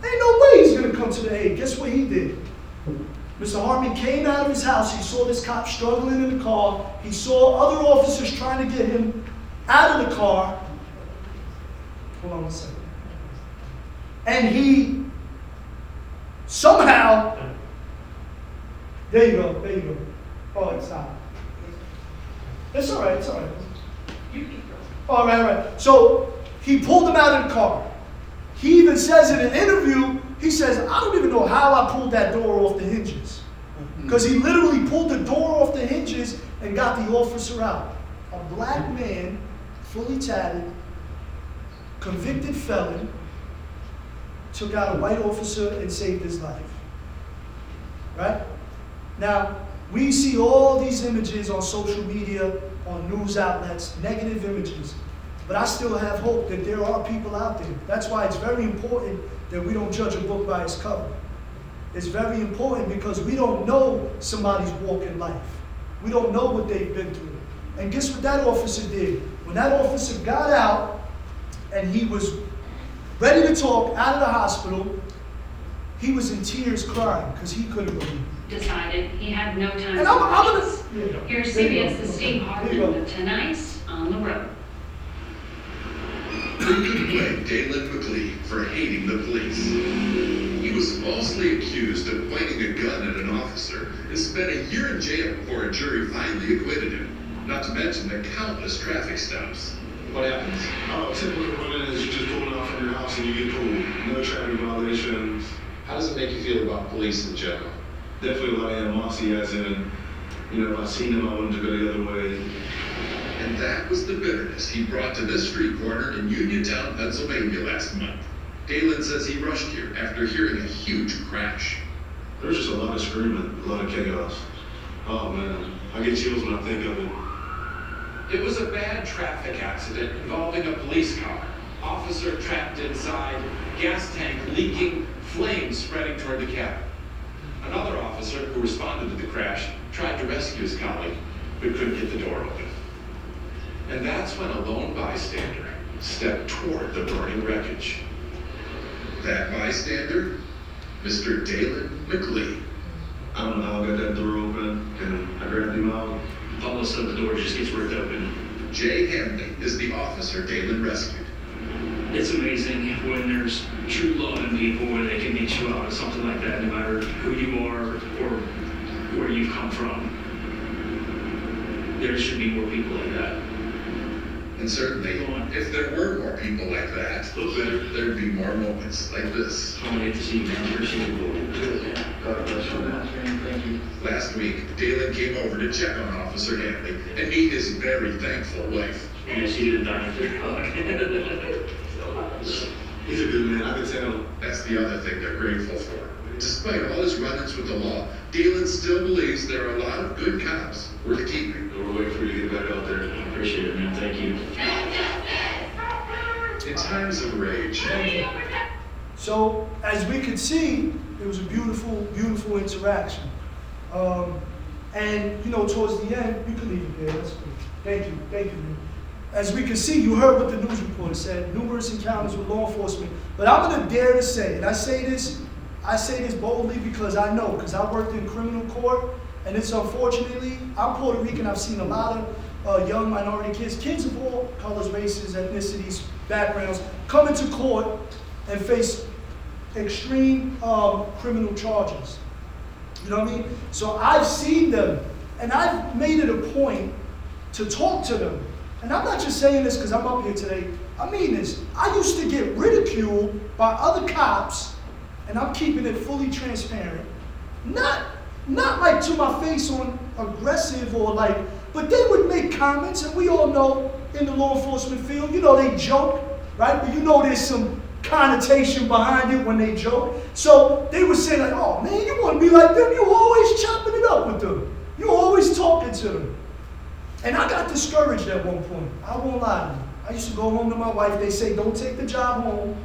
Ain't no way he's going to come to the aid. Guess what he did? Mr. Hartman came out of his house. He saw this cop struggling in the car. He saw other officers trying to get him out of the car. Hold on 1 second. And he somehow, there you go. Oh, it's not. It's all right, it's all right. All right. So he pulled him out of the car. He even says in an interview, he says, I don't even know how I pulled that door off the hinges. Because he literally pulled the door off the hinges and got the officer out. a black man, fully tatted, convicted felon, took out a white officer and saved his life. Right? Now, we see all these images on social media, on news outlets, negative images. But I still have hope that there are people out there. That's why it's very important that we don't judge a book by its cover. It's very important because we don't know somebody's walk in life. We don't know what they've been through. And guess what that officer did? When that officer got out and he was ready to talk out of the hospital, he was in tears crying because he couldn't believe it. Decided he had no time And for I'm questions. gonna, Here's There you go. CBS's Steve There you go. Hartman with Tonight's On the Road. Who could blame Dalen McLean for hating the police? He was falsely accused of pointing a gun at an officer and spent a year in jail before a jury finally acquitted him. Not to mention the countless traffic stops. What happens? Typical running is you just pulling off from your house and you get pulled. No traffic violations. How does it make you feel about police in general? Definitely a lot of animosity, as in, if I seen them, I wanted to go the other way. And that was the bitterness he brought to this street corner in Uniontown, Pennsylvania last month. Dalen says he rushed here after hearing a huge crash. There's just a lot of screaming, a lot of chaos. Oh man, I get chills when I think of it. It was a bad traffic accident involving a police car. Officer trapped inside, gas tank leaking, flames spreading toward the cabin. Another officer who responded to the crash tried to rescue his colleague, but couldn't get the door open. And that's when a lone bystander stepped toward the burning wreckage. That bystander? Mr. Dalen McLean. I don't know how I got that door open, and I grabbed him out. All of a sudden the door just gets ripped open. Jay Hanley is the officer Dalen rescued. It's amazing when there's true love in people where they can meet you out of something like that, no matter who you are or where you've come from. There should be more people like that. And certainly, if there were more people like that, there'd be more moments like this. I hate to see you, man. Appreciate it. God bless you, man. Thank you. Last week, Dalen came over to check on Officer Hanley and meet his very thankful wife. Yes, you did a dinosaur hug. He's a good man, I can tell. That's the other thing they're grateful for. Despite all his run-ins with the law, Dalen still believes there are a lot of good cops worth keeping. We're waiting for you to get back out there. I appreciate it, man. Thank you. In times of rage, So, as we could see, it was a beautiful, beautiful interaction. And, towards the end, you can leave it there. That's good. Thank you. As we can see, you heard what the news reporter said, numerous encounters with law enforcement. But I'm going to dare to say, and I say this boldly because I know, because I worked in criminal court, and it's unfortunately, I'm Puerto Rican, I've seen a lot of young minority kids of all colors, races, ethnicities, backgrounds, come into court and face extreme criminal charges. You know what I mean? So I've seen them, and I've made it a point to talk to them. And I'm not just saying this because I'm up here today. I mean this. I used to get ridiculed by other cops, and I'm keeping it fully transparent. Not like to my face on aggressive or like, but they would make comments, and we all know in the law enforcement field, they joke, right? But there's some connotation behind it when they joke. So they would say like, oh man, you want to be like them? You always chopping it up with them. You always talking to them. And I got discouraged at one point. I won't lie to you. I used to go home to my wife. They say, don't take the job home.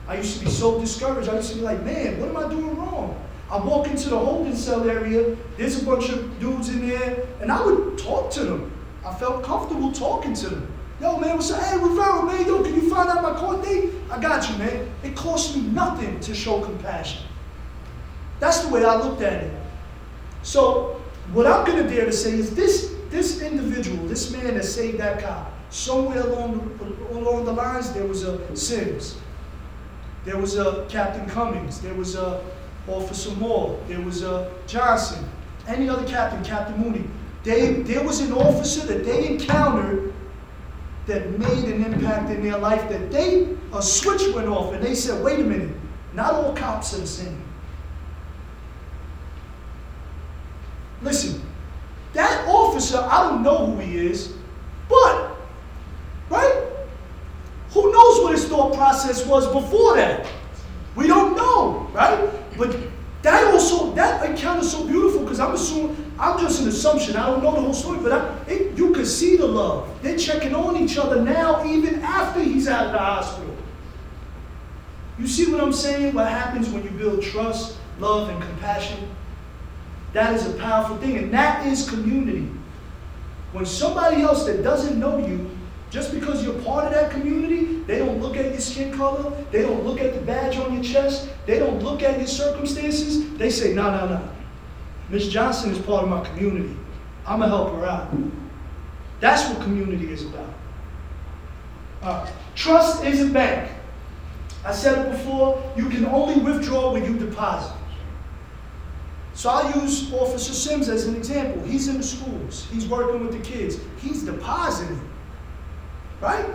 I used to be so discouraged. I used to be like, man, what am I doing wrong? I walk into the holding cell area. There's a bunch of dudes in there. And I would talk to them. I felt comfortable talking to them. Yo, man, what's up? Hey, Rivera, man, yo, can you find out my court date? I got you, man. It cost me nothing to show compassion. That's the way I looked at it. So what I'm going to dare to say is this individual, this man that saved that cop, somewhere along the lines, there was a Sims, there was a Captain Cummings, there was a Officer Moore, there was a Johnson, any other captain, Captain Mooney. There was an officer that they encountered that made an impact in their life, that a switch went off and they said, wait a minute, not all cops are the same. Listen, that officer, I don't know who he is, But, right? Who knows what his thought process was before that? We don't know, right? But that account is so beautiful because I'm just an assumption. I don't know the whole story, but you can see the love. They're checking on each other now, even after he's out of the hospital. You see what I'm saying? What happens when you build trust, love, and compassion? That is a powerful thing, and that is community. When somebody else that doesn't know you, just because you're part of that community, they don't look at your skin color, they don't look at the badge on your chest, they don't look at your circumstances, they say, no. Miss Johnson is part of my community. I'm going to help her out. That's what community is about. Trust is a bank. I said it before, you can only withdraw when you deposit. So I'll use Officer Sims as an example. He's in the schools. He's working with the kids. He's depositing. Right?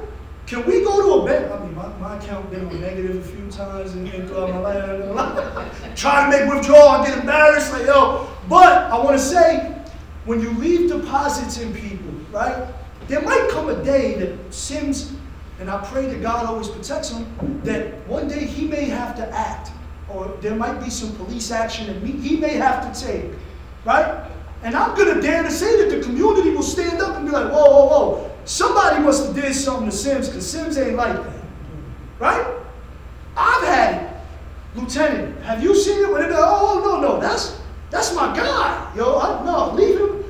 Can we go to a bank? I mean, my account been on negative a few times and throughout my life. Trying to make withdrawal, I get embarrassed. Like, yo. But I want to say, when you leave deposits in people, right? There might come a day that Sims, and I pray that God always protects him, that one day he may have to act. Or there might be some police action that he may have to take, right? And I'm going to dare to say that the community will stand up and be like, whoa. Somebody must have did something to Sims because Sims ain't like that, right? I've had it. Lieutenant, have you seen it? When they're like, oh, no, that's my guy. Yo, no, leave him.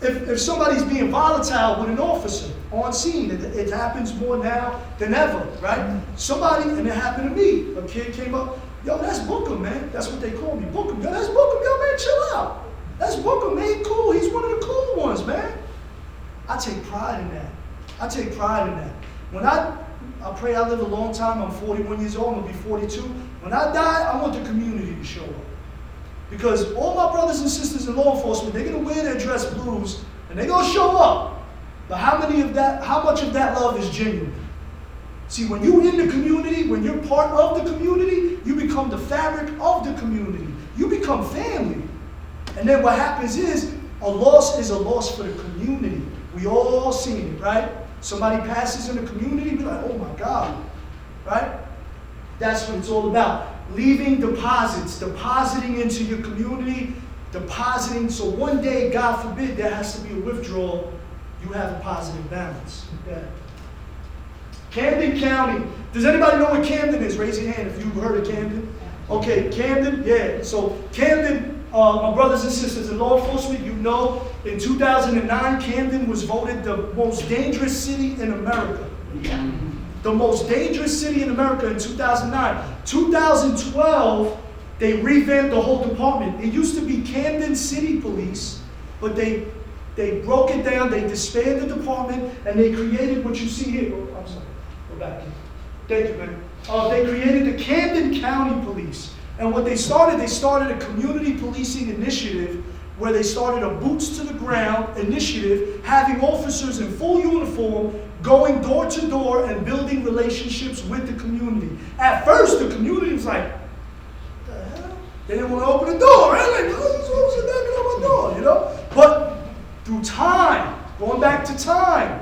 If somebody's being volatile with an officer on scene, it happens more now than ever, right? Somebody, and it happened to me. A kid came up, yo, that's Booker, man. That's what they call me, Booker. Yo, that's Booker. Yo, man, chill out. That's Booker, man. He cool. He's one of the cool ones, man. I take pride in that. When I pray I live a long time. I'm 41 years old. I'm going to be 42. When I die, I want the community to show up. Because all my brothers and sisters in law enforcement, they're going to wear their dress blues, and they're going to show up. But how much of that love is genuine? See, when you're in the community, when you're part of the community, you become the fabric of the community. You become family. And then what happens is, a loss is a loss for the community. We all seen it, right? Somebody passes in the community, be like, oh my God, right? That's what it's all about. Leaving deposits, depositing into your community, depositing. So one day, God forbid, there has to be a withdrawal. You have a positive balance. Yeah. Camden County. Does anybody know what Camden is? Raise your hand if you've heard of Camden. Okay, Camden, yeah. So Camden, my brothers and sisters in law enforcement, you know, in 2009, Camden was voted the most dangerous city in America. The most dangerous city in America in 2009. 2012, they revamped the whole department. It used to be Camden City Police, but they broke it down, they disbanded the department, and they created what you see here. Oh, I'm sorry, go back here. Thank you, man. They created the Camden County Police. And what they started a community policing initiative where they started a boots to the ground initiative, having officers in full uniform going door to door and building relationships with the community. At first, the community was like, what the hell? They didn't want to open the door, right? Like, who's officers knocking on my door, you know? But through time, going back to time,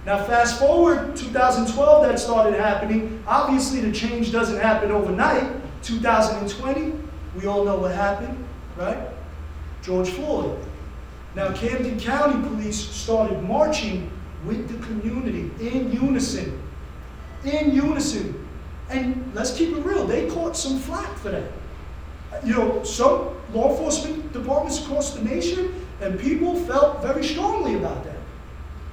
now fast forward, 2012 that started happening. Obviously the change doesn't happen overnight. 2020, we all know what happened, right? George Floyd. Now Camden County Police started marching with the community in unison. And let's keep it real, they caught some flack for that. You know, some law enforcement departments across the nation, and people felt very strongly about that.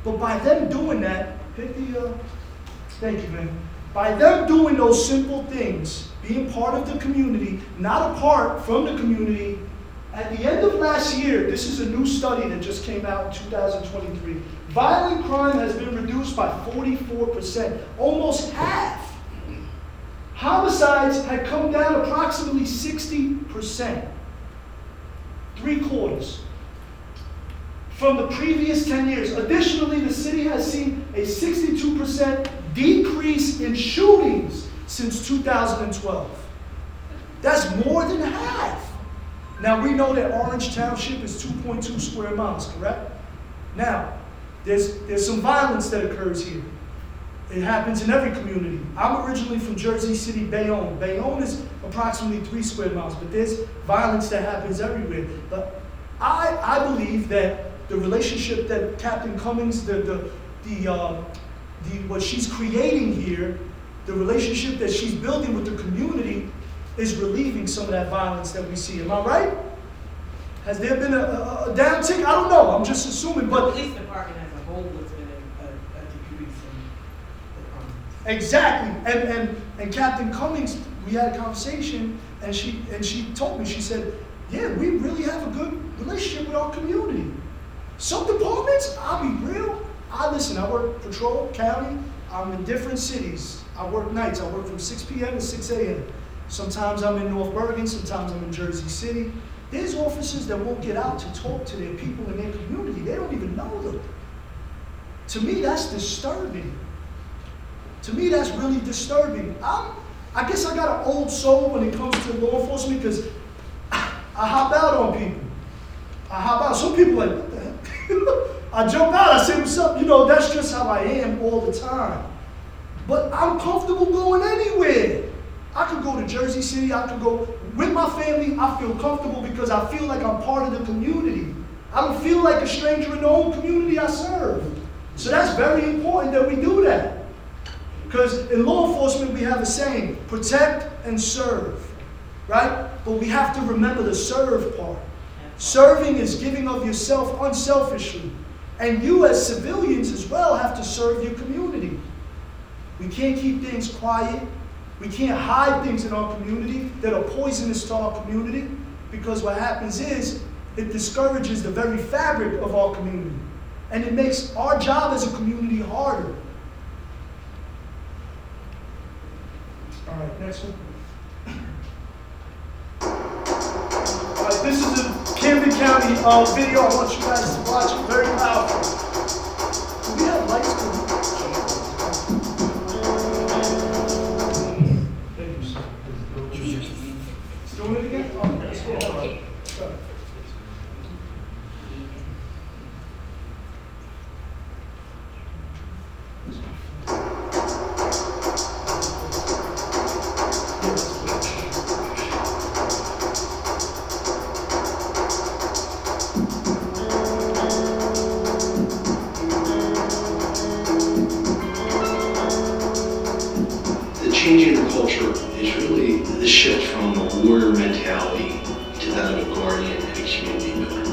But by them doing that, thank you, man. By them doing those simple things, being part of the community, not apart from the community, at the end of last year, this is a new study that just came out in 2023. Violent crime has been reduced by 44%, almost half. Homicides had come down approximately 60%, 3/4 from the previous 10 years. Additionally, the city has seen a 62% decrease in shootings since 2012. That's more than half. Now, we know that Orange Township is 2.2 square miles, correct? Now, There's some violence that occurs here. It happens in every community. I'm originally from Jersey City, Bayonne. Bayonne is approximately 3 square miles, but there's violence that happens everywhere. But I believe that the relationship that Captain Cummings, what she's creating here, the relationship that she's building with the community is relieving some of that violence that we see. Am I right? Has there been a downtick? I don't know. I'm just assuming. But the police department as a whole has been a decrease in the crime. exactly. And Captain Cummings, we had a conversation, and she told me, she said, yeah, we really have a good relationship with our community. Some departments, I'll be real. I work patrol, county. I'm in different cities. I work nights. I work from 6 p.m. to 6 a.m. Sometimes I'm in North Bergen. Sometimes I'm in Jersey City. There's officers that won't get out to talk to their people in their community. They don't even know them. To me, that's disturbing. To me, that's really disturbing. I guess I got an old soul when it comes to law enforcement because I hop out on people. I hop out. Some people are like, what the heck? I jump out. I say, what's up? You know, that's just how I am all the time. But I'm comfortable going anywhere. I could go to Jersey City. I could go with my family. I feel comfortable because I feel like I'm part of the community. I don't feel like a stranger in the whole community I serve. So that's very important that we do that. Because in law enforcement, we have a saying, protect and serve, right? But we have to remember the serve part. Serving is giving of yourself unselfishly. And you as civilians as well have to serve your community. We can't keep things quiet. We can't hide things in our community that are poisonous to our community, because what happens is it discourages the very fabric of our community. And it makes our job as a community harder. All right, next one. All right, this is a Camden County video. I want you guys to watch it. Very powerful. Do we have lights? Doing it again? Oh, that's good. All right. Sorry. Changing the culture is really the shift from a warrior mentality to that of a guardian and a community builder.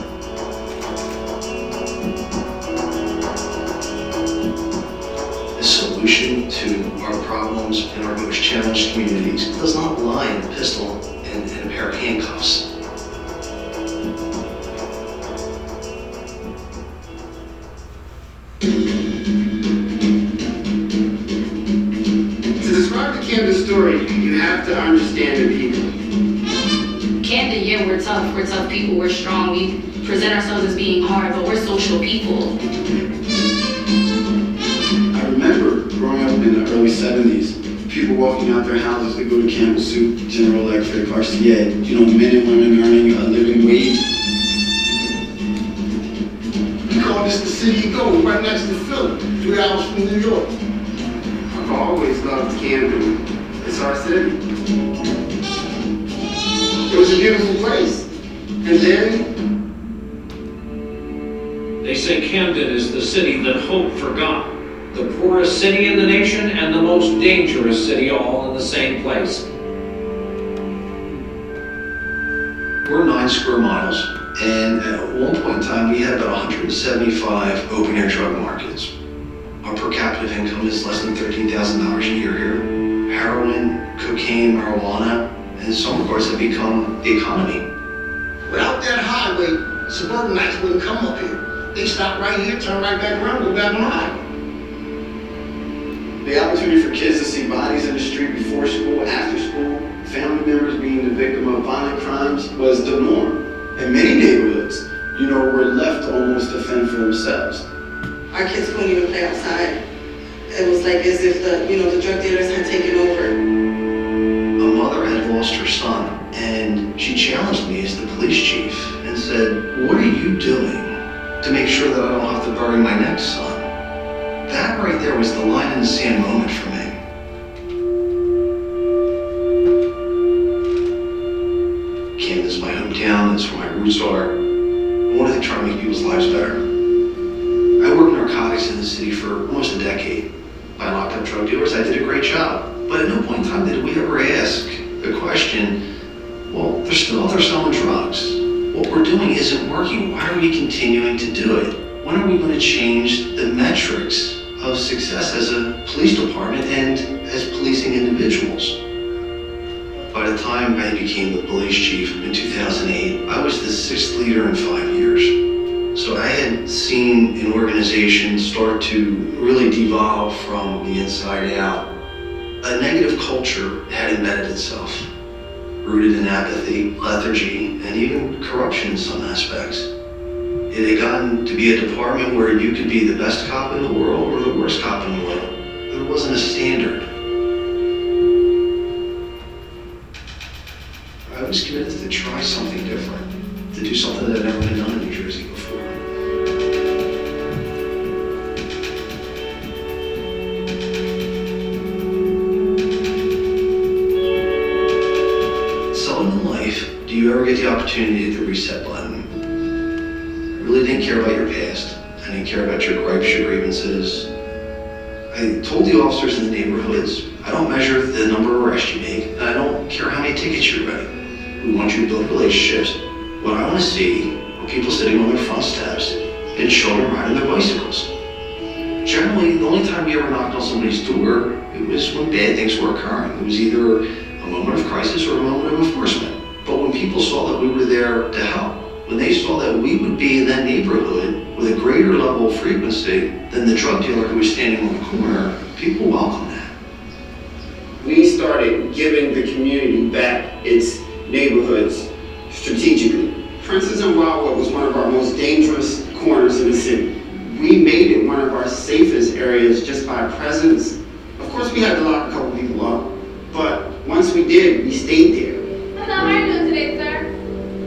The solution to our problems in our most challenged communities does not lie in a pistol and a pair of handcuffs. Camden story, you have to understand the people. Camden, yeah, we're tough people, we're strong. We present ourselves as being hard, but we're social people. I remember growing up in the early 70s, people walking out their houses to go to Campbell Soup, General Electric, RCA, men and women earning a living wage. We call this the city of gold, right next to Philly, 3 hours from New York. I've always loved Camden. It's our city. It was a beautiful place. And then they say Camden is the city that hope forgot. The poorest city in the nation and the most dangerous city all in the same place. We're 9 square miles, and at one point in time we had about 175 open air drug markets. Our per capita income is less than $13,000 a year here. Heroin, cocaine, marijuana, and some reports have become the economy. without that highway, suburbanites wouldn't come up here. They stop right here, turn right back around, go back on the highway. The opportunity for kids to see bodies in the street before school, after school, family members being the victim of violent crimes was the norm. In many neighborhoods, were left to almost to fend for themselves. Our kids couldn't even play outside. It was like as if the drug dealers had taken over. A mother had lost her son, and she challenged me as the police chief and said, "What are you doing to make sure sure that I don't have to bury my next son. That right there was the line in the sand moment for me. Camden's my hometown, that's where my roots are. I wanted to try to make people's lives better. I worked narcotics in the city for almost a decade. I locked up drug dealers, I did a great job. But at no point in time did we ever ask the question, well, they're still out there selling drugs. What we're doing isn't working. Why are we continuing to do it? When are we going to change the metrics of success as a police department and as policing individuals? By the time I became the police chief in 2008, I was the 6th leader in 5 years. So I had seen an organization start to really devolve from the inside out. A negative culture had embedded itself, rooted in apathy, lethargy, and even corruption in some aspects. It had gotten to be a department where you could be the best cop in the world or the worst cop in the world. There wasn't a standard. I was committed to try something different, to do something that had never been done in New Jersey before. Seldom in life do you ever get the opportunity to hit the reset button. I really didn't care about your past. I didn't care about your gripes, your grievances. I told the officers in the neighborhoods, I don't measure the number of arrests you make, and I don't care how many tickets you write. We want you to build relationships. What I want to see are people sitting on their front steps and children riding their bicycles. Generally, the only time we ever knocked on somebody's door, it was when bad things were occurring. It was either a moment of crisis or a moment of enforcement. But when people saw that we were there to help, when they saw that we would be in that neighborhood with a greater level of frequency than the drug dealer who was standing on the corner, people welcomed that. We started giving the community back its neighborhoods strategically. Princess and Wildwood was one of our most dangerous corners in the city. We made it one of our safest areas just by presence. Of course, we had to lock a couple people up, but once we did, we stayed there. Hello, how are you doing today, sir?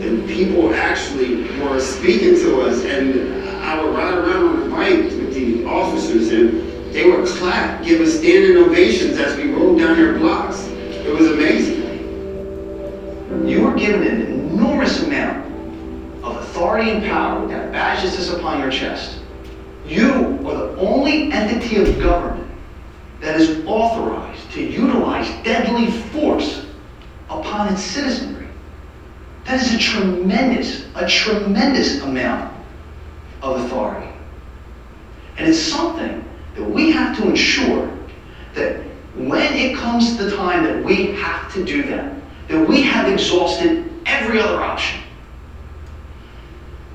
And people actually were speaking to us, and I would ride around on the bike with the officers, and they would clap, give us standing ovations as we rode down their blocks. It was amazing. You were given an enormous amount of authority and power with that badge that sits upon your chest. You are the only entity of government that is authorized to utilize deadly force upon its citizenry. That is a tremendous amount of authority. And it's something that we have to ensure that when it comes to the time that we have to do that we have exhausted every other option.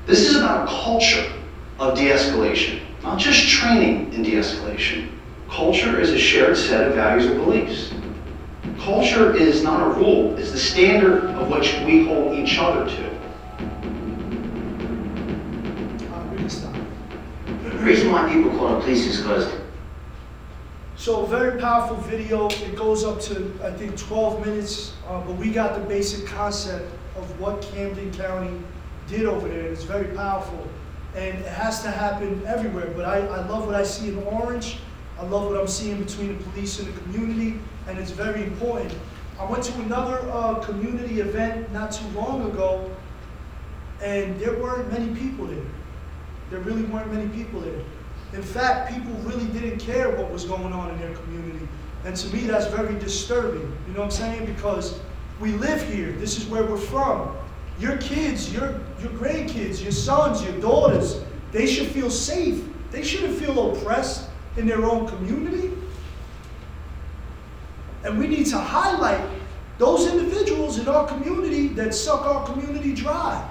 This is about a culture of de-escalation, not just training in de-escalation. Culture is a shared set of values and beliefs. Culture is not a rule, it's the standard of which we hold each other to. The reason why people call the police is because So a very powerful video. It goes up to, I think, 12 minutes, but we got the basic concept of what Camden County did over there. It's very powerful, and it has to happen everywhere. But I love what I see in Orange. I love what I'm seeing between the police and the community, and it's very important. I went to another community event not too long ago, and there weren't many people there. There really weren't many people there. In fact, people really didn't care what was going on in their community. And to me, that's very disturbing. You know what I'm saying? Because we live here. This is where we're from. Your kids, your grandkids, your sons, your daughters, they should feel safe. They shouldn't feel oppressed in their own community. And we need to highlight those individuals in our community that suck our community dry.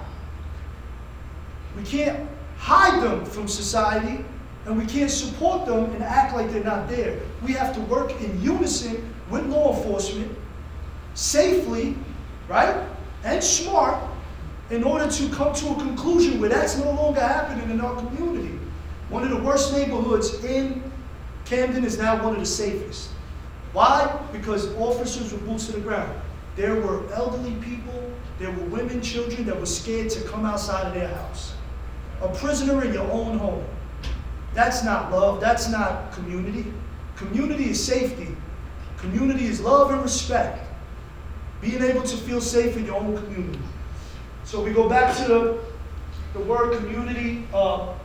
We can't hide them from society, and we can't support them and act like they're not there. We have to work in unison with law enforcement, safely, right, and smart, in order to come to a conclusion where that's no longer happening in our community. One of the worst neighborhoods in Camden is now one of the safest. Why? Because officers were boots to the ground. There were elderly people, there were women, children that were scared to come outside of their house. a prisoner in your own home. That's not love, that's not community. Community is safety. Community is love and respect. Being able to feel safe in your own community. So we go back to the word community.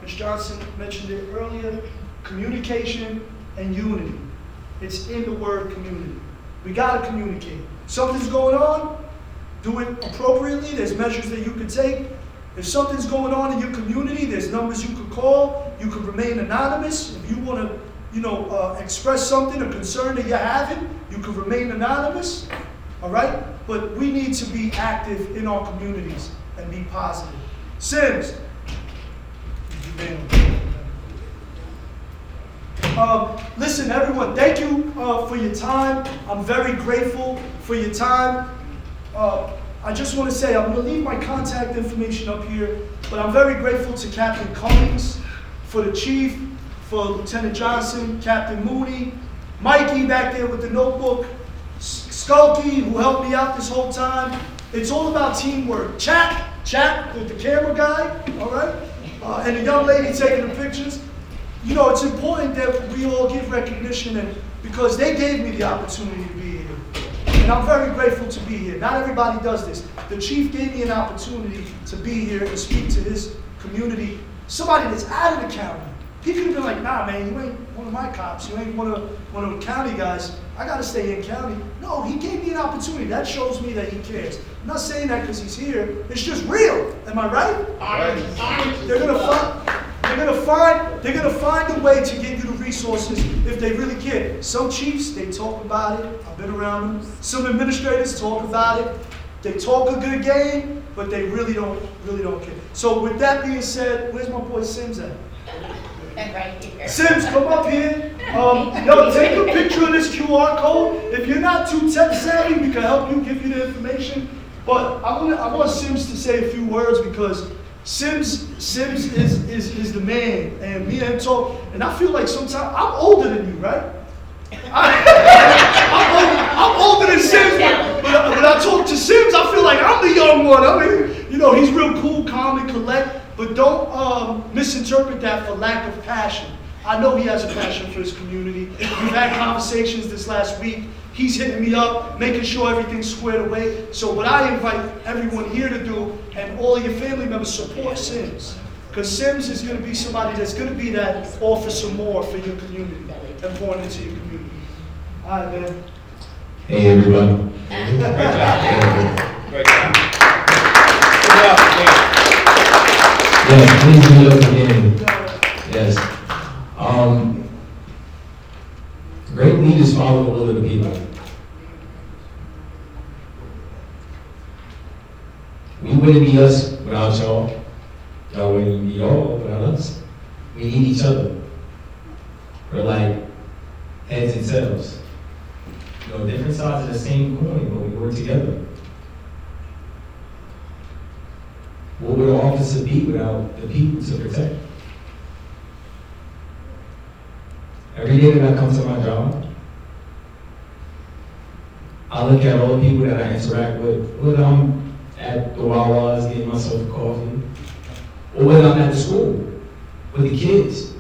Ms. Johnson mentioned it earlier. Communication and unity. It's in the word community. We gotta communicate. Something's going on, do it appropriately. There's measures that you can take. If something's going on in your community, there's numbers you could call. You could remain anonymous. If you want to, express something, a concern that you're having, you could remain anonymous. All right? But we need to be active in our communities and be positive. Sims. Listen, everyone, thank you for your time. I'm very grateful for your time. I just want to say, I'm going to leave my contact information up here, but I'm very grateful to Captain Cummings, for the chief, for Lieutenant Johnson, Captain Mooney, Mikey back there with the notebook, Skulky, who helped me out this whole time. It's all about teamwork. Chat with the camera guy, all right? And the young lady taking the pictures. You know, it's important that we all give recognition, and because they gave me the opportunity to be here. And I'm very grateful to be here. Not everybody does this. The chief gave me an opportunity to be here and speak to his community. Somebody that's out of the county. He could have been like, nah, man, you ain't one of my cops. You ain't one of the county guys. I got to stay in county. No, he gave me an opportunity. That shows me that he cares. I'm not saying that because he's here. It's just real. Am I right? They're gonna find a way to give you the resources if they really care. Some chiefs, they talk about it. I've been around them. Some administrators talk about it. They talk a good game, but they really don't care. So with that being said, where's my boy Sims at? Right here. Sims, come up here. Yo, take a picture of this QR code. If you're not too tech savvy, we can help you, give you the information. But I want Sims to say a few words because Sims is the man, and me and him talk. And I feel like sometimes I'm older than you, right? I'm older than Sims, but when I talk to Sims, I feel like I'm the young one. I mean, you know, he's real cool, calm, and collect. But don't misinterpret that for lack of passion. I know he has a passion for his community. We've had conversations this last week. He's hitting me up, making sure everything's squared away. So what I invite everyone here to do, and all of your family members, support Sims. Because Sims is going to be somebody that's going to be that officer more for your community and pouring into your community. All right, man. Hey, everybody. Great job. Yes, please do it again. Yes. Great leaders follow the will of the people. We wouldn't be us without y'all. Y'all wouldn't be y'all without us. We need each other. We're like heads and tails. You know, different sides of the same coin, but we work together. What would an officer be without the people to protect? Every day that I come to my job, I look at all the people that I interact with, whether I'm at the Wawa's getting myself a coffee, or whether I'm at the school with the kids.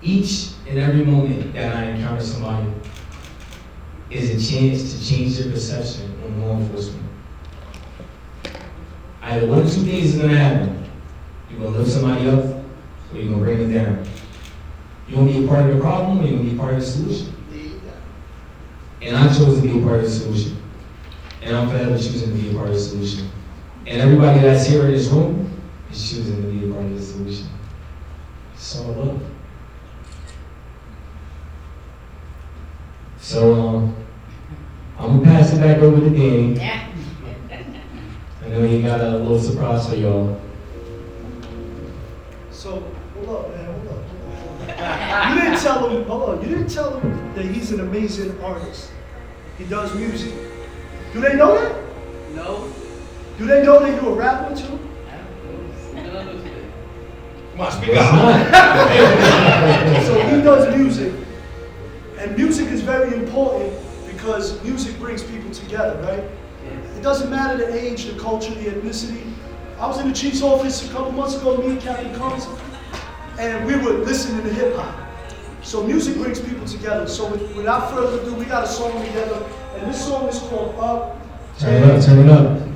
Each and every moment that I encounter somebody is a chance to change their perception on law enforcement. Either one of two things is going to happen. You're going to lift somebody up, or you're going to bring them down. You're going to be a part of the problem, or you're going to be a part of the solution. And I chose to be a part of the solution. And I'm forever choosing to be a part of the solution. And everybody that's here in this room is choosing to be a part of the solution. It's all love. So, I'm going to pass it back over to Danny. I know he got a little surprise for y'all. So, hold up, man, hold up. You didn't tell him that he's an amazing artist. He does music. Do they know that? No. Do they know that you're a rapper too? Come on, speak up. So he does music. And music is very important because music brings people together, right? It doesn't matter the age, the culture, the ethnicity. I was in the chief's office a couple months ago, me and Captain Cummings, and we were listening to hip hop. So music brings people together. So without further ado, we got a song together, and this song is called Up. Turn it up, turn it up.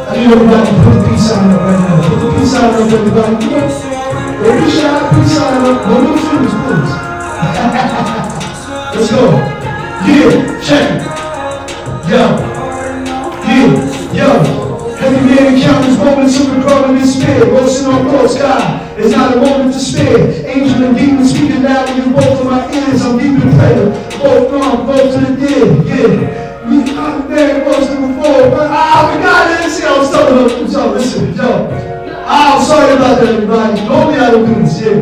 I need everybody to put the peace sign up right now. Put the peace sign up, everybody. Don't be shy, peace sign up. No little fingers, please. Let's go. Yeah, check it. Yo. Yeah, yo. Every man encounters moments of regret and despair. Roasting on thoughts, God. It's not a moment to spare. Angel and demon speaking loudly in both of my ears. I'm deep in prayer. Both gone, both to the dead. Yeah. I'm very close to before, but I forgot this. I was telling them, yo, listen, yo. I'm sorry about that, everybody. Normally I don't do this, yeah.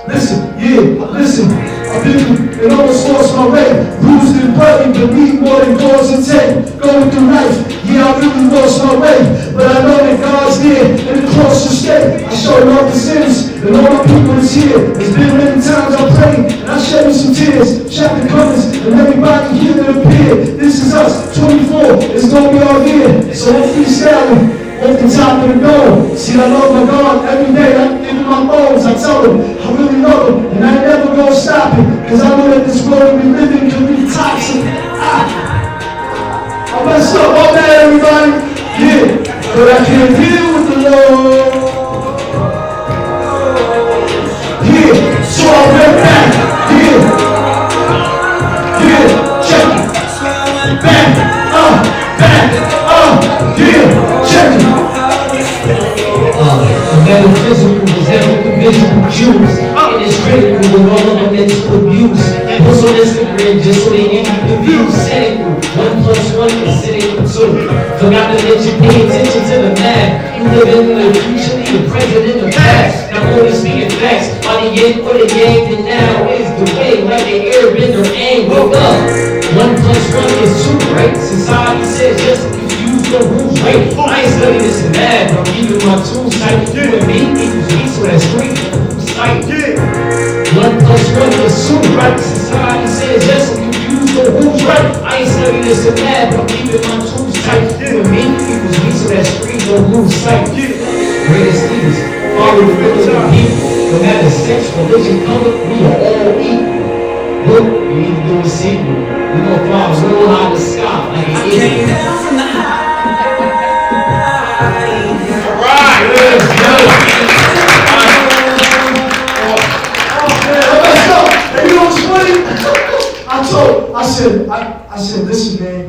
Listen, I've been and almost lost my way. Bruised and bloody, but need more than cause and take. Going through life, yeah, I really lost my way. But I know that God's there and the cross to stay. I showed all the sins and all the people that's here. There's been many times I prayed and I shed some tears. Chapter Cummings and everybody here that appeared. This is us, 24, it's gonna be our year. So I'm freestyling off the top of the dome. See, I love my God every day. I give him my bones. I tell him I really love him, and I ain't never gonna stop it. Cause I know that this world we live in can be toxic. I messed up all that, everybody. Yeah, but I can't deal with the Lord. Yeah, so I went back. Yeah, check it. Back, yeah, check it. The metaphysical resemble the visual cues. It is critical with all of the mental abuse. Post on Instagram just so they can keep the views. Cynical, 1 + 1 is cynical 2. Forgot to let you pay attention to the math. You live in the future, need the present in the past. Not only speaking facts, by the yin or the yang, and now is the way, like the airbender and woke up. 1 + 1 is 2, right? Society says just confuse the rules, right? I ain't studying this in math, I'm keeping my tools tight. You and me equals me, so that's 3 sight. 1 + 1 is 2, right? Society says just confuse the rules, right? I ain't studying this in math, I'm keeping my tools tight. You and me equals me, so that's 3, don't lose sight. Greatest leaders, follow the will of the people. No matter sex, religion, color, we are all equal. Look, we need to do a sequel. We gonna fly real high in the sky like an eagle. Came down from the high. All right. Let's go. Hey, you know what's funny? I said, listen, man.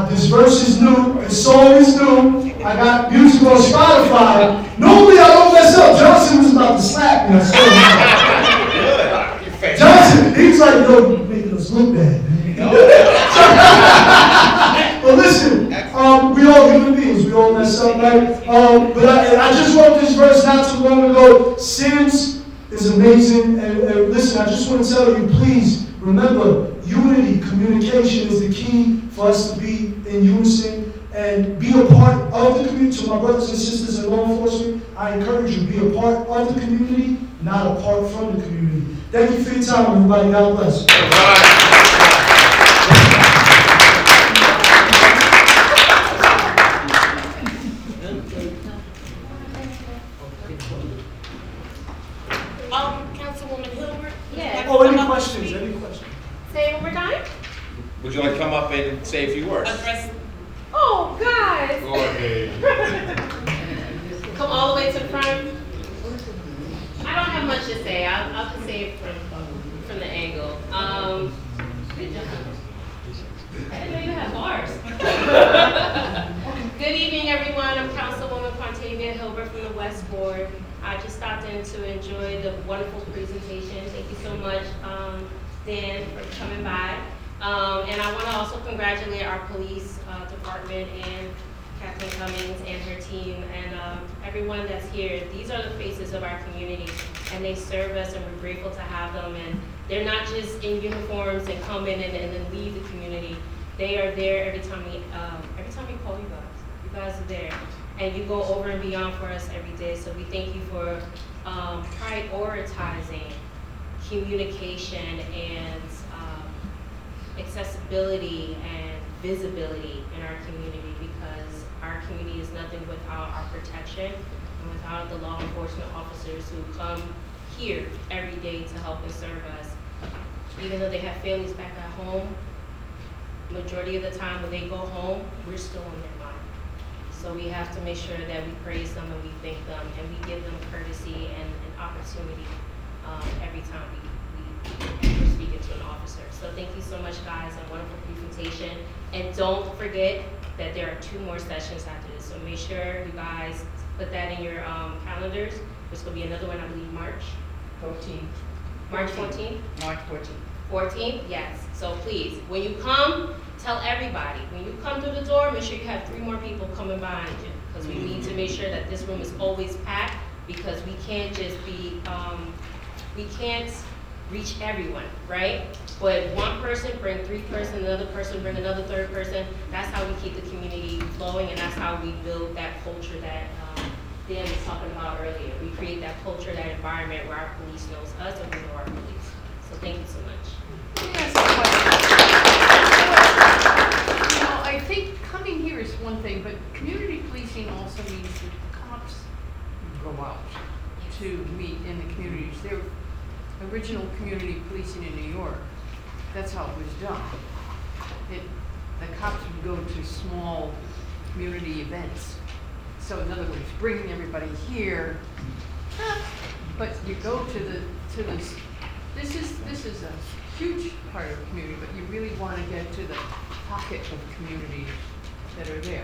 This verse is new. This song is new. I got music on Spotify. Normally I don't mess up. Johnson was about to slap me. Johnson, he's like, yo, you're making us look bad, man. But listen, we all human beings, we all mess up, right? But I just wrote this verse not too long ago. Sins is amazing, and listen, I just want to tell you, please remember, unity, communication is the key for us to be in unison and be a part of the community. To my brothers and sisters in law enforcement, I encourage you, be a part of the community, not apart from the community. Thank you for your time, everybody. God bless. Councilwoman Hilbert? Yeah. Oh, any questions? Say it one more time? Would you like to come up and say a few words? Oh, guys. Go ahead. Come all the way to the front. I don't have much to say. I'll just say it from the angle. Good job. I didn't know you had bars. Good evening, everyone. I'm Councilwoman Quantavia Hilbert from the West Board. I just stopped in to enjoy the wonderful presentation. Thank you so much, Dan, for coming by. And I want to also congratulate our police department and Captain Cummings and her team and everyone that's here. These are the faces of our community, and they serve us, and we're grateful to have them. And they're not just in uniforms and come in and then leave the community. They are there every time we call you guys. You guys are there. And you go over and beyond for us every day. So we thank you for prioritizing communication and accessibility and visibility in our community, because our community is nothing without our protection and without the law enforcement officers who come here every day to help and serve us. Even though they have families back at home, majority of the time when they go home, we're still on their mind. So we have to make sure that we praise them and we thank them and we give them courtesy and an opportunity every time we're speaking to an officer. So thank you so much, guys, a wonderful presentation. And don't forget that there are 2 more sessions after this. So make sure you guys put that in your calendars. There's gonna be another one, I believe, March 14th. March 14th? March 14th. 14th, yes. So please, when you come, tell everybody. When you come through the door, make sure you have 3 more people coming behind you, because we need to make sure that this room is always packed, because we can't just be, we can't reach everyone, right? But one person bring 3 person, another person bring another 3rd person. That's how we keep the community flowing, and that's how we build that culture that Dan was talking about earlier. We create that culture, that environment where our police knows us and we know our police. So thank you so much. You know, I think coming here is one thing, but community policing also means that cops go out to meet in the communities. Their original community policing in New York, that's how it was done. The cops would go to small community events. So in other words, bringing everybody here, but you go to this. This is a huge part of the community, but you really want to get to the pocket of community that are there,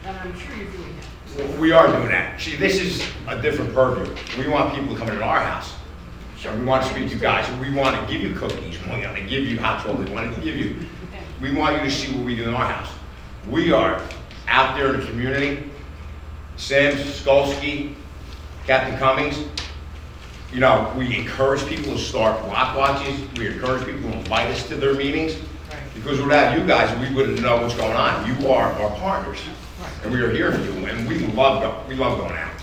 and I'm sure you're doing that. We are doing that. See, this is a different purview. We want people to come into our house. Sure. We want to speak to you guys. We want to give you cookies. We want to give you hot chocolate. We want to give you. We want you to see what we do in our house. We are out there in the community. Sims, Skolsky, Captain Cummings. You know, we encourage people to start block watches. We encourage people to invite us to their meetings. Right. Because without you guys, we wouldn't know what's going on. You are our partners, right. And we are here for you. And we love going out.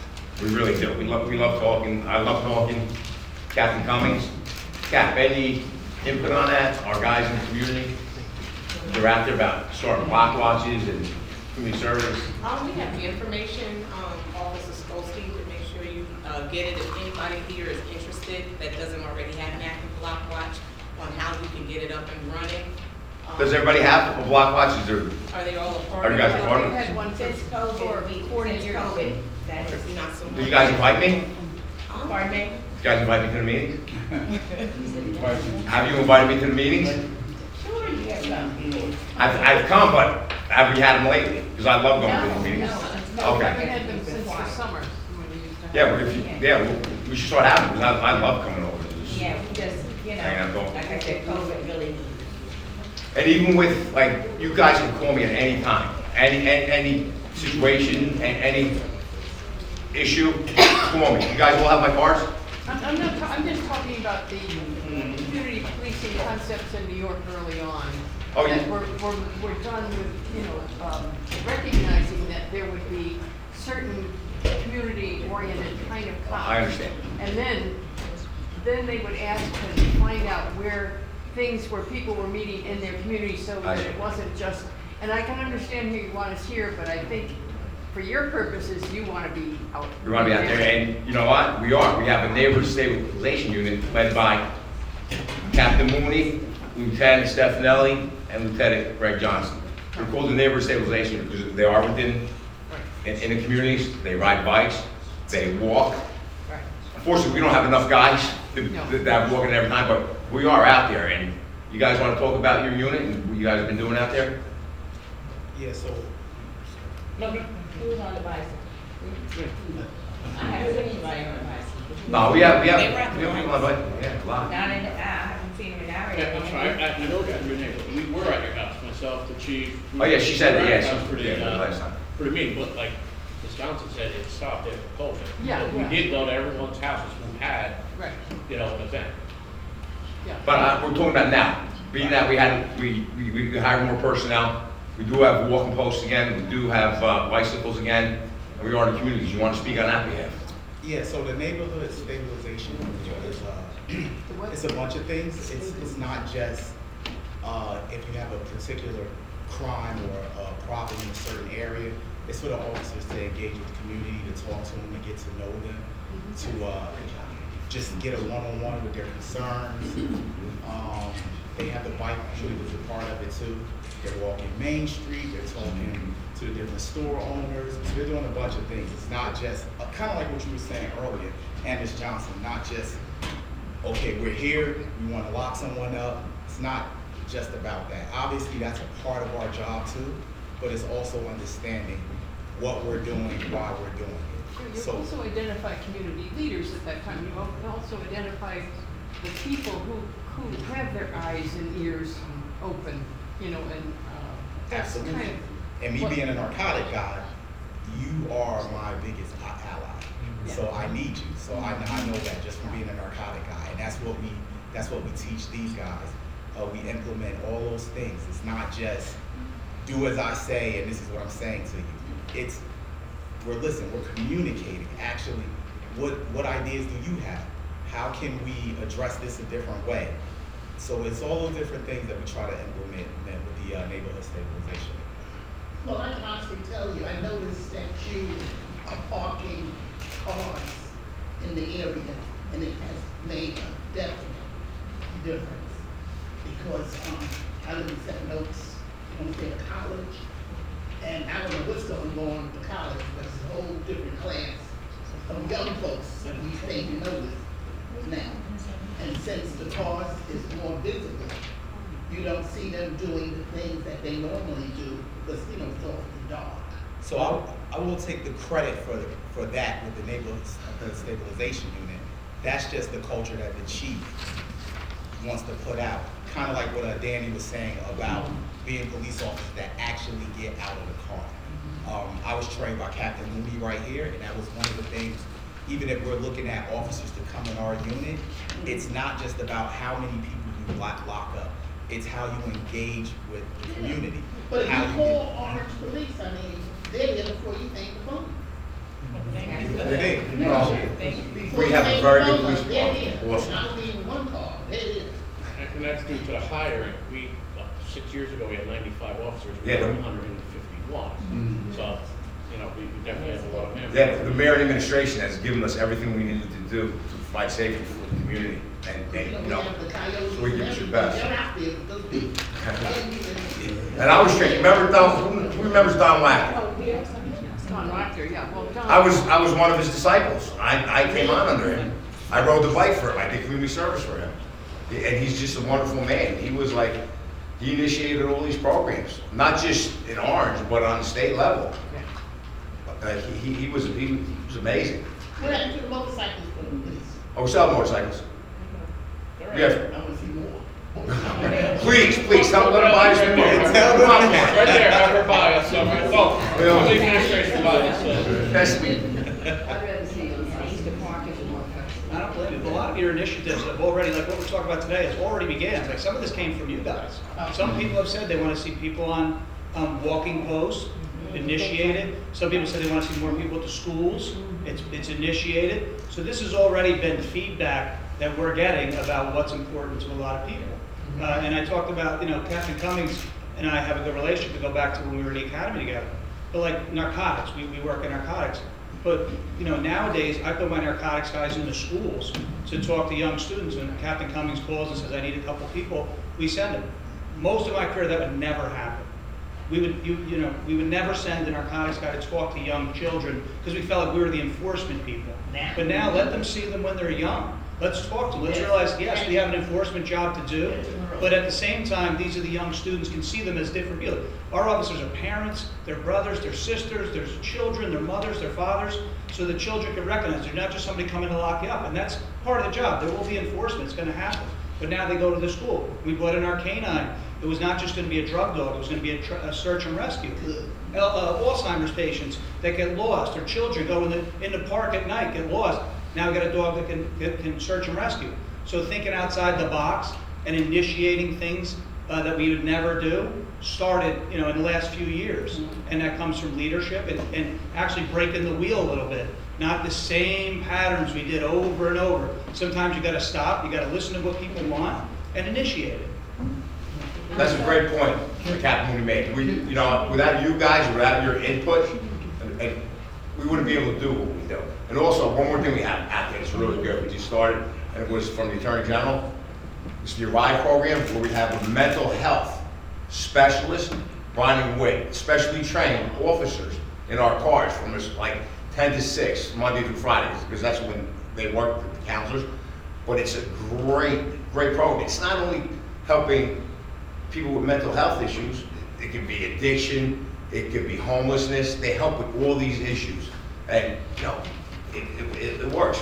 We really do. We love talking. I love talking. Captain Cummings, Cap, any input on that? Our guys in the community, they're out there about starting block watches and community service. We have the information, Officer Skolsky, to make sure you get it. If anybody here is interested that doesn't already have an active block watch, on how we can get it up and running. Does everybody have a block watch? Are they all a part of it? Are you guys a part of it? Had one since COVID, 40 years ago. That is not so much. Do you guys invite me? Pardon me? You guys invite me to the meetings? Have you invited me to the meetings? Sure, you have come. I've come, but have we had them lately? Because I love going to the meetings. No, Okay. we had them since the summer. Yeah, but if we should start having them, because I love coming over to this. Yeah, we just, like I said, COVID really. And even with, like, you guys can call me at any time, any situation, any issue, call me. You guys will have my cards? I'm just talking about the community policing concepts in New York early on. Oh, yeah. That we're done with, recognizing that there would be certain community-oriented kind of cops. I understand. And then they would ask to find out where people were meeting in their community, so that it wasn't just, and I can understand here you want us here, but I think for your purposes, you want to be out. We want to be out there, and you know what? We are. We have a neighborhood stabilization unit led by Captain Mooney, Lieutenant Stefanelli, and Lieutenant Greg Johnson. They're called the neighborhood stabilization unit because they are within in the communities. They ride bikes, they walk. Right. Unfortunately, we don't have enough guys that are walking every time, but we are out there. And you guys want to talk about your unit and what you guys have been doing out there? Yeah. So. Who's on the bicycle? I haven't seen anybody on the bicycle. No, we have people on the bike. Yeah, a lot. Down in the, I haven't seen them in our area. Yeah, I'm sorry. I know that Renee, but we were at your house, myself, the chief. Oh yeah, she said that. Yeah, she was pretty last time. Pretty mean, but like Ms. Johnson said, it stopped after COVID. Yeah, but we did go to everyone's houses who had, an event. Yeah. But we're talking about now. being that we hired more personnel, we do have walking posts again, we do have bicycles again, and we are in the communities. You want to speak on that behalf? Yeah, so the neighborhood stabilization is it's a bunch of things. It's not just if you have a particular crime or a problem in a certain area. It's for the officers to engage with the community, to talk to them, to get to know them, to just get a one-on-one with their concerns. They have the bike community as a part of it too. They're walking Main Street, they're talking to the different store owners. So they're doing a bunch of things. It's not just, kind of like what you were saying earlier, and Ms. Johnson, not just, okay, we're here, we want to lock someone up. It's not just about that. Obviously, that's a part of our job too, but it's also understanding what we're doing, why we're doing it. You also identify community leaders at that time. You also identify the people who have their eyes and ears open, and that's Absolutely. kind of. And me being a narcotic guy, you are my biggest ally. Yeah. So I need you. So I know that just from being a narcotic guy, and that's what we teach these guys. We implement all those things. It's not just do as I say, and this is what I'm saying to you. We're communicating. Actually, what ideas do you have? How can we address this a different way? So it's all those different things that we try to implement with the neighborhood stabilization. Well, I can honestly tell you, I noticed that you are parking cars in the area, and it has made a definite difference. Because I live in Seven Oaks, on the way to college, and I don't know what's going on with the college, but it's a whole different class of young folks that we think you notice now. And since the cars is more visible, you don't see them doing the things that they normally do, because, it's awfully dark. So I will take the credit for that with the neighborhood stabilization unit. That's just the culture that the chief wants to put out. Kind of like what Danny was saying about being police officers that actually get out of the car. I was trained by Captain Mooney right here, and that was one of the things, even if we're looking at officers to come in our unit, it's not just about how many people you lock up. It's how you engage with the community. But if how you call Orange Police, they're there before you take the phone. We have a very good police They're department. here. Awesome. I don't need one call, they're here. And that's due to the hiring. 6 years ago, we had 95 officers, we Yeah. have 151. So, we definitely have a lot of members. Yeah, the mayor and administration has given us everything we needed to do to provide safety for the community, and so we give it your best. And I was trained. Remember who remembers Don Lacker? Don Wachter, yeah. Well, Don. I was one of his disciples. I came on under him. I rode the bike for him. I did community service for him, and he's just a wonderful man. He initiated all these programs, not just in Orange, but on the state level. He was amazing. What happened to the motorcycles for the police? Oh, we sell motorcycles. All right, Yes. I want to see more. Please, let him buy us more. Right there, have her buy us some. Well, the administration buy us some. That's me. I don't believe it. A lot of your initiatives have already, like what we're talking about today, has already began. Like some of this came from you guys. Some people have said they want to see people on walking posts, initiated. Some people said they want to see more people at the schools. It's initiated. So this has already been feedback that we're getting about what's important to a lot of people. And I talked about, Captain Cummings and I have a good relationship to go back to when we were in the academy together. But like narcotics, we work in narcotics. But, nowadays, I put my narcotics guys in the schools to talk to young students. When Captain Cummings calls and says, I need a couple people, we send them. Most of my career, that would never happen. We would never send a narcotics guy to talk to young children because we felt like we were the enforcement people. But now, let them see them when they're young. Let's talk to them. Let's realize, yes, we have an enforcement job to do, but at the same time, these are the young students, can see them as different people. Our officers are parents, their brothers, their sisters, their children, their mothers, their fathers, so the children can recognize they're not just somebody coming to lock you up, and that's part of the job. There will be enforcement, it's gonna happen. But now they go to the school. We brought in our canine. It was not just gonna be a drug dog, it was gonna be a search and rescue. Alzheimer's patients that get lost, or children go in the park at night, get lost. Now we got a dog that can search and rescue. So thinking outside the box, and initiating things that we would never do started, in the last few years. And that comes from leadership and actually breaking the wheel a little bit. Not the same patterns we did over and over. Sometimes you gotta stop, you gotta listen to what people want and initiate it. That's a great point that Captain Mooney made. Without you guys, without your input, and we wouldn't be able to do what we do. And also, one more thing we have out there that's really good, we just started, and it was from the Attorney General. It's the Arrive program, where we have a mental health specialist running with specially trained officers in our cars from like 10 to 6, Monday through Fridays, because that's when they work with the counselors. But it's a great program. It's not only helping people with mental health issues, it can be addiction, it could be homelessness. They help with all these issues. And, it works.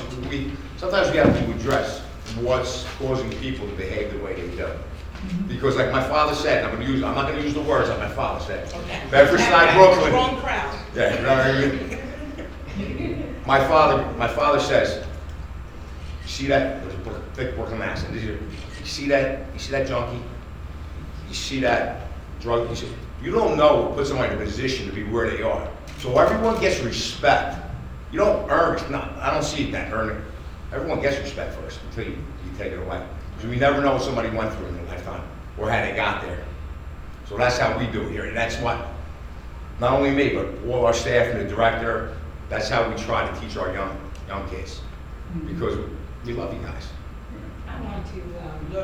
Sometimes we have to address what's causing people to behave the way they do. Because like my father said, I'm not gonna use the words that my father said. Okay. Bedford Side, Brooklyn. Wrong crowd. Yeah, you know what I mean? My father says, you see that, there's a thick Brooklyn accent. You see that junkie? You see that drug? You don't know what puts somebody in a position to be where they are. So everyone gets respect. You don't earn it. No, I don't see that earning. Everyone gets respect first until you take it away. Because we never know what somebody went through in their lifetime or how they got there. So that's how we do it here. And that's what, not only me, but all our staff and the director, that's how we try to teach our young kids. Because we love you guys. I want to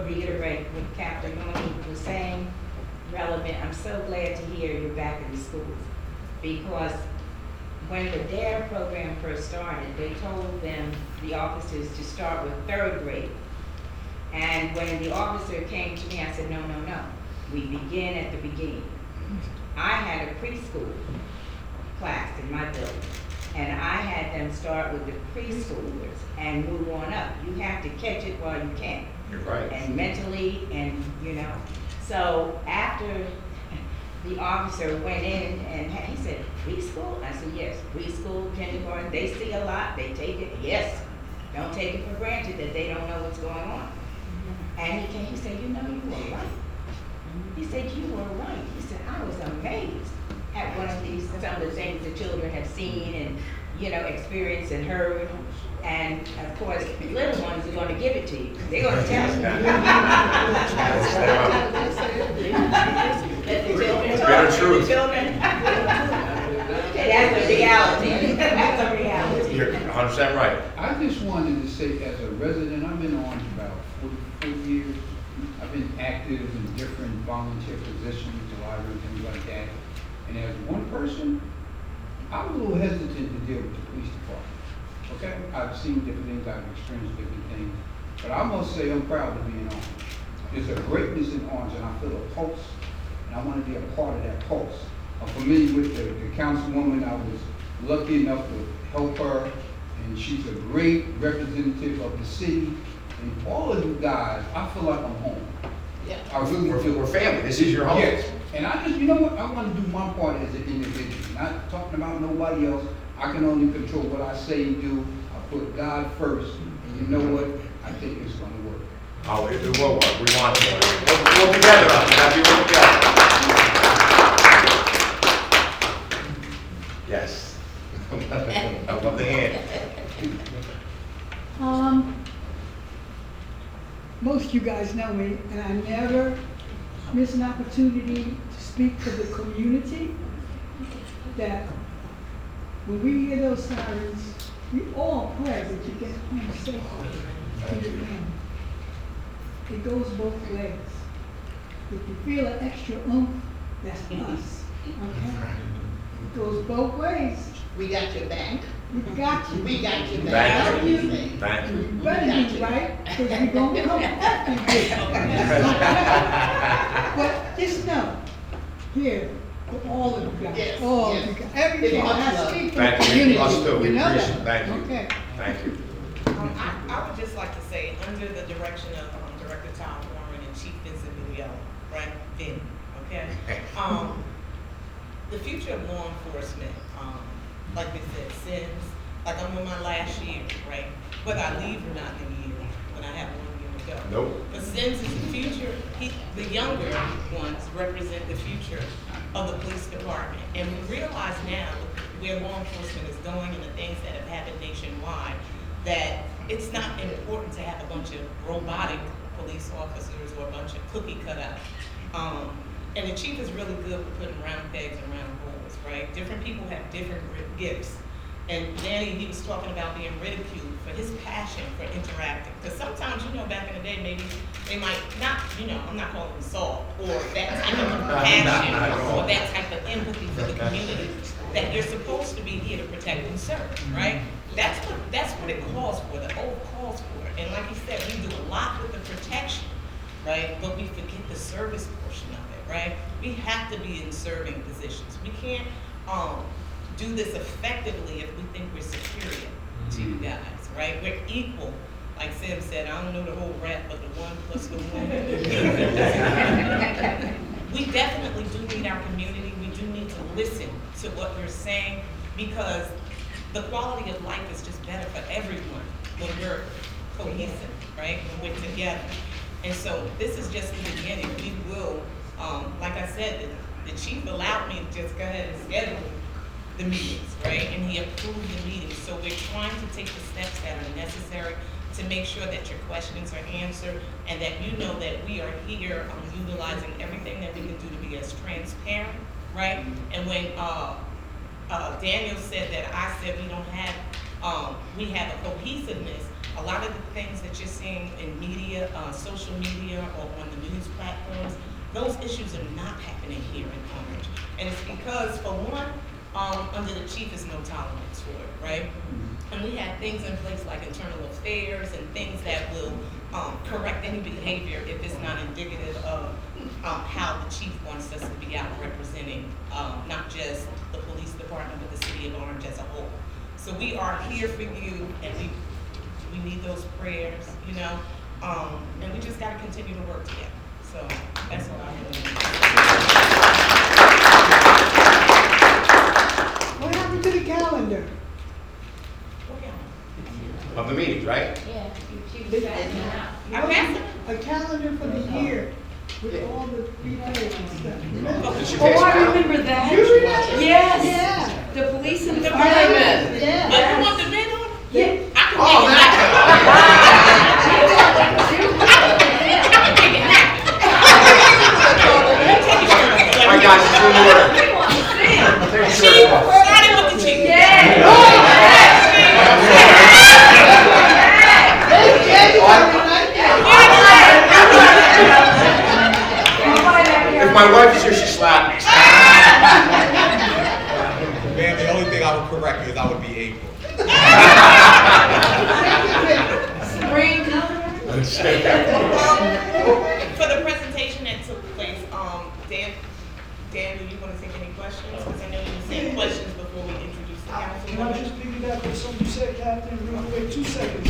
reiterate what Captain Mooney was saying, relevant. I'm so glad to hear you're back in the schools, because when the DARE program first started, they told them, the officers, to start with 3rd grade. And when the officer came to me, I said, no, we begin at the beginning. I had a preschool class in my building, and I had them start with the preschoolers and move on up. You have to catch it while you can. You're right. And mentally, and So after the officer went in and he said, preschool? I said, yes, preschool, kindergarten, they see a lot, they take it, yes. Don't take it for granted that they don't know what's going on. And he came, he said, you were right. He said, you were right. He said, I was amazed at some of the things the children have seen and, experienced and heard. And of course, the little ones are going to give it to you. They're going to tell you. Let the children talk. The children. That's a reality. That's a reality. You're 100% right. I just wanted to say, as a resident, I've been on about 44 years. I've been active in different volunteer positions, library, things like that. And as one person, I'm a little hesitant to deal with the police department. Okay? I've seen different things, I've experienced different things. But I must say I'm proud to be in Orange. There's a greatness in Orange, and I feel a pulse, and I want to be a part of that pulse. I'm familiar with the councilwoman. I was lucky enough to help her, and she's a great representative of the city. And all of you guys, I feel like I'm home. Yeah. I really feel we're family. This is your home. Yes. And I just, I want to do my part as an individual. Not talking about nobody else. I can only control what I say and do. I put God first. And you know what? I think it's going to work. Oh, it will work. We want it. We'll together. Happy work together. Yes. I love the hand. Most of you guys know me, and I never miss an opportunity to speak to the community. That when we hear those sirens, we all pray that you get home safely to your family. It goes both ways. If you feel an extra oomph, that's us. Okay? It goes both ways. We got your back. We got you. We got your back. Thank you. Thank you. You better be right, because we're going to come after you. But just know, here, for all of you guys, yes, all yes. of you guys, everything, I speak for the Thank you. community. Us too. We know appreciate it. that. Thank you. Okay. Thank you. I would just like to say, under the direction of Director Tom Warren and Chief Vincent Villiello, right, Vin, okay? The future of law enforcement, like we said, since, like I'm in my last year, right? Whether I leave or not in a year, when I have 1 year go. Nope. But Sims is the future, the younger ones represent the future of the police department. And we realize now where law enforcement is going and the things that have happened nationwide, that it's not important to have a bunch of robotic police officers or a bunch of cookie cutout. And the chief is really good with putting round pegs and round holes, right? Different people have different gifts. And Danny, he was talking about being ridiculed for his passion for interacting. Because sometimes, back in the day, maybe they might not, I'm not calling them soft, or that type of compassion, or that type of empathy for the community, that you're supposed to be here to protect and serve, right? That's what it calls for, the old calls for. And like you said, we do a lot with the protection, right? But we forget the service portion of it, right? We have to be in serving positions. We can't do this effectively if we think we're superior to you guys, right? We're equal. Like Sim said, I don't know the whole rap, but the one plus the one. We definitely do need our community. We do need to listen to what you're saying, because the quality of life is just better for everyone when we're cohesive, right? When we're together. And so this is just the beginning. We will, like I said, the chief allowed me to just go ahead and schedule the meetings, right? And he approved the meetings. So we're trying to take the steps that are necessary to make sure that your questions are answered and that you know that we are here utilizing everything that we can do to be as transparent, right? And when Daniel said that I said we don't have, we have a cohesiveness, a lot of the things that you're seeing in media, social media, or on the news platforms, those issues are not happening here in Orange. And it's because, for one, under the chief is no tolerance for it, right? And we have things in place like internal affairs and things that will correct any behavior if it's not indicative of how the chief wants us to be out representing not just the police department, but the city of Orange as a whole. So we are here for you, and we need those prayers, and we just gotta continue to work together. So that's all I have. What happened to the calendar? Of the meetings, right? Yeah. A calendar for the year with all the details and stuff. Did she Oh, pass I it out? remember that. You remember? Yes. Yeah. The police and the The firemen. Yeah. Oh, you want the men on? Yeah. I can make it All right, guys, it's in order. Take your shirt off. starting with the chief. If my wife is here, she slapped me. Man, the only thing I would correct you is I would be April. Spring. For the presentation that took place, Dan, do you want to take any questions? Because I know you were saying questions before we introduce the council. Can I just piggyback on something you said, Captain, real quick, 2 seconds?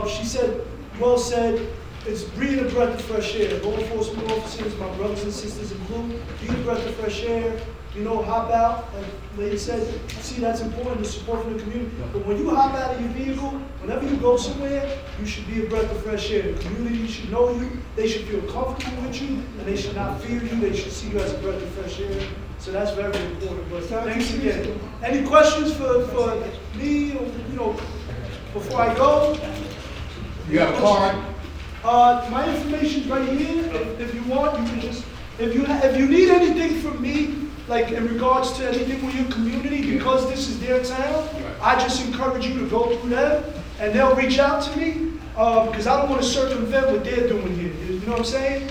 She said, well said, it's breathing a breath of fresh air. Law enforcement officers, my brothers and sisters in blue, breathe a breath of fresh air. Hop out, like lady said, see, that's important, the support from the community. But when you hop out of your vehicle, whenever you go somewhere, you should be a breath of fresh air. The community should know you, they should feel comfortable with you, and they should not fear you, they should see you as a breath of fresh air. So that's very important, but thanks again. Any questions for me, or, before I go? You have a card? My information's right here. If you want, you can just, if you need anything from me, like in regards to anything with your community, because this is their town, I just encourage you to go through them, and they'll reach out to me, because I don't want to circumvent what they're doing here. You know what I'm saying?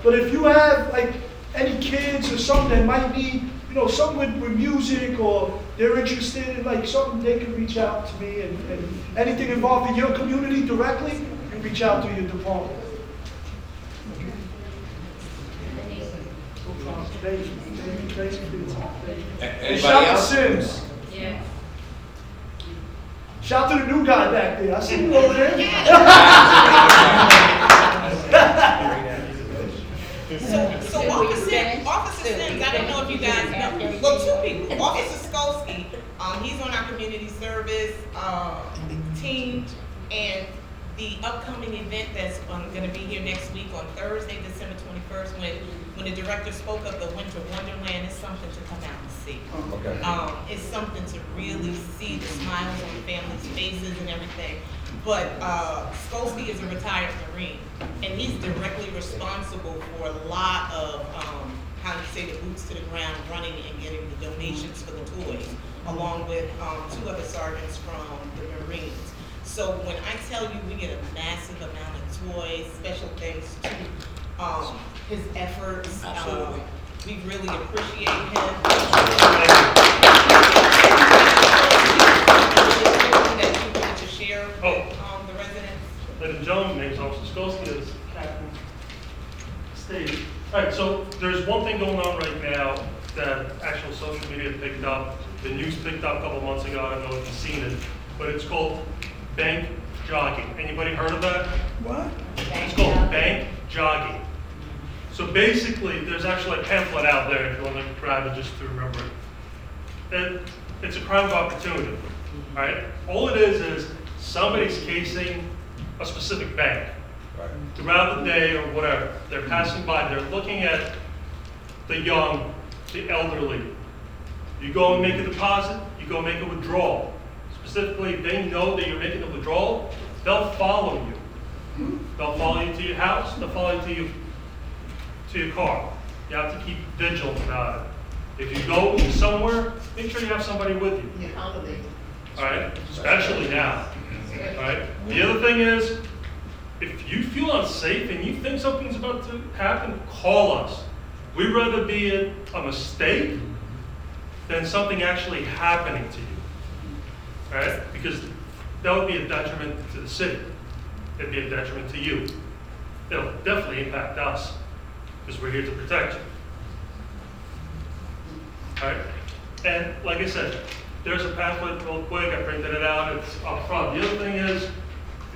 But if you have like any kids or something that might need, something with music, or they're interested in like something, they can reach out to me, and anything involving your community directly, you reach out to your department. Thanks for the time. And Anybody shout else? to Sims. Yeah. Shout to the new guy back there. I see you over there. So Officer Sims, I don't know if you guys know, well, 2 people. Officer Skolsky, he's on our community service team, and the upcoming event that's gonna be here next week on Thursday, December 21st, when the director spoke of the Winter Wonderland, is something to come out and see. Okay. It's something to really see the smiles on the families' faces and everything. But Skolsky is a retired Marine, and he's directly responsible for a lot of, how you say, the boots to the ground, running and getting the donations for the toys, along with 2 other sergeants from the Marines. So when I tell you we get a massive amount of toys, special thanks to his efforts. We really appreciate him. That you wanted to share with the residents. Ladies and gentlemen, my name is Officer Skolsky, as Captain stated. All right, so there's one thing going on right now that actual social media picked up. The news picked up a couple months ago. I don't know if you've seen it, but it's called bank jogging. Anybody heard of that? What? It's called bank jogging. So basically, there's actually a pamphlet out there if you want to grab it just to remember it. And it's a crime of opportunity, all right? All it is somebody's casing a specific bank. Throughout the day or whatever, they're passing by, they're looking at the young, the elderly. You go and make a deposit, you go make a withdrawal. Specifically, if they know that you're making a withdrawal, they'll follow you. They'll follow you to your house, they'll follow you to your car. You have to keep vigilant about it. If you go somewhere, make sure you have somebody with you. All right, especially now. All right. The other thing is, if you feel unsafe and you think something's about to happen, call us. We'd rather be a mistake than something actually happening to you. All right? Because that would be a detriment to the city. It'd be a detriment to you. It'll definitely impact us because we're here to protect you. All right? And like I said, there's a pamphlet real quick. I printed it out. It's up front. The other thing is,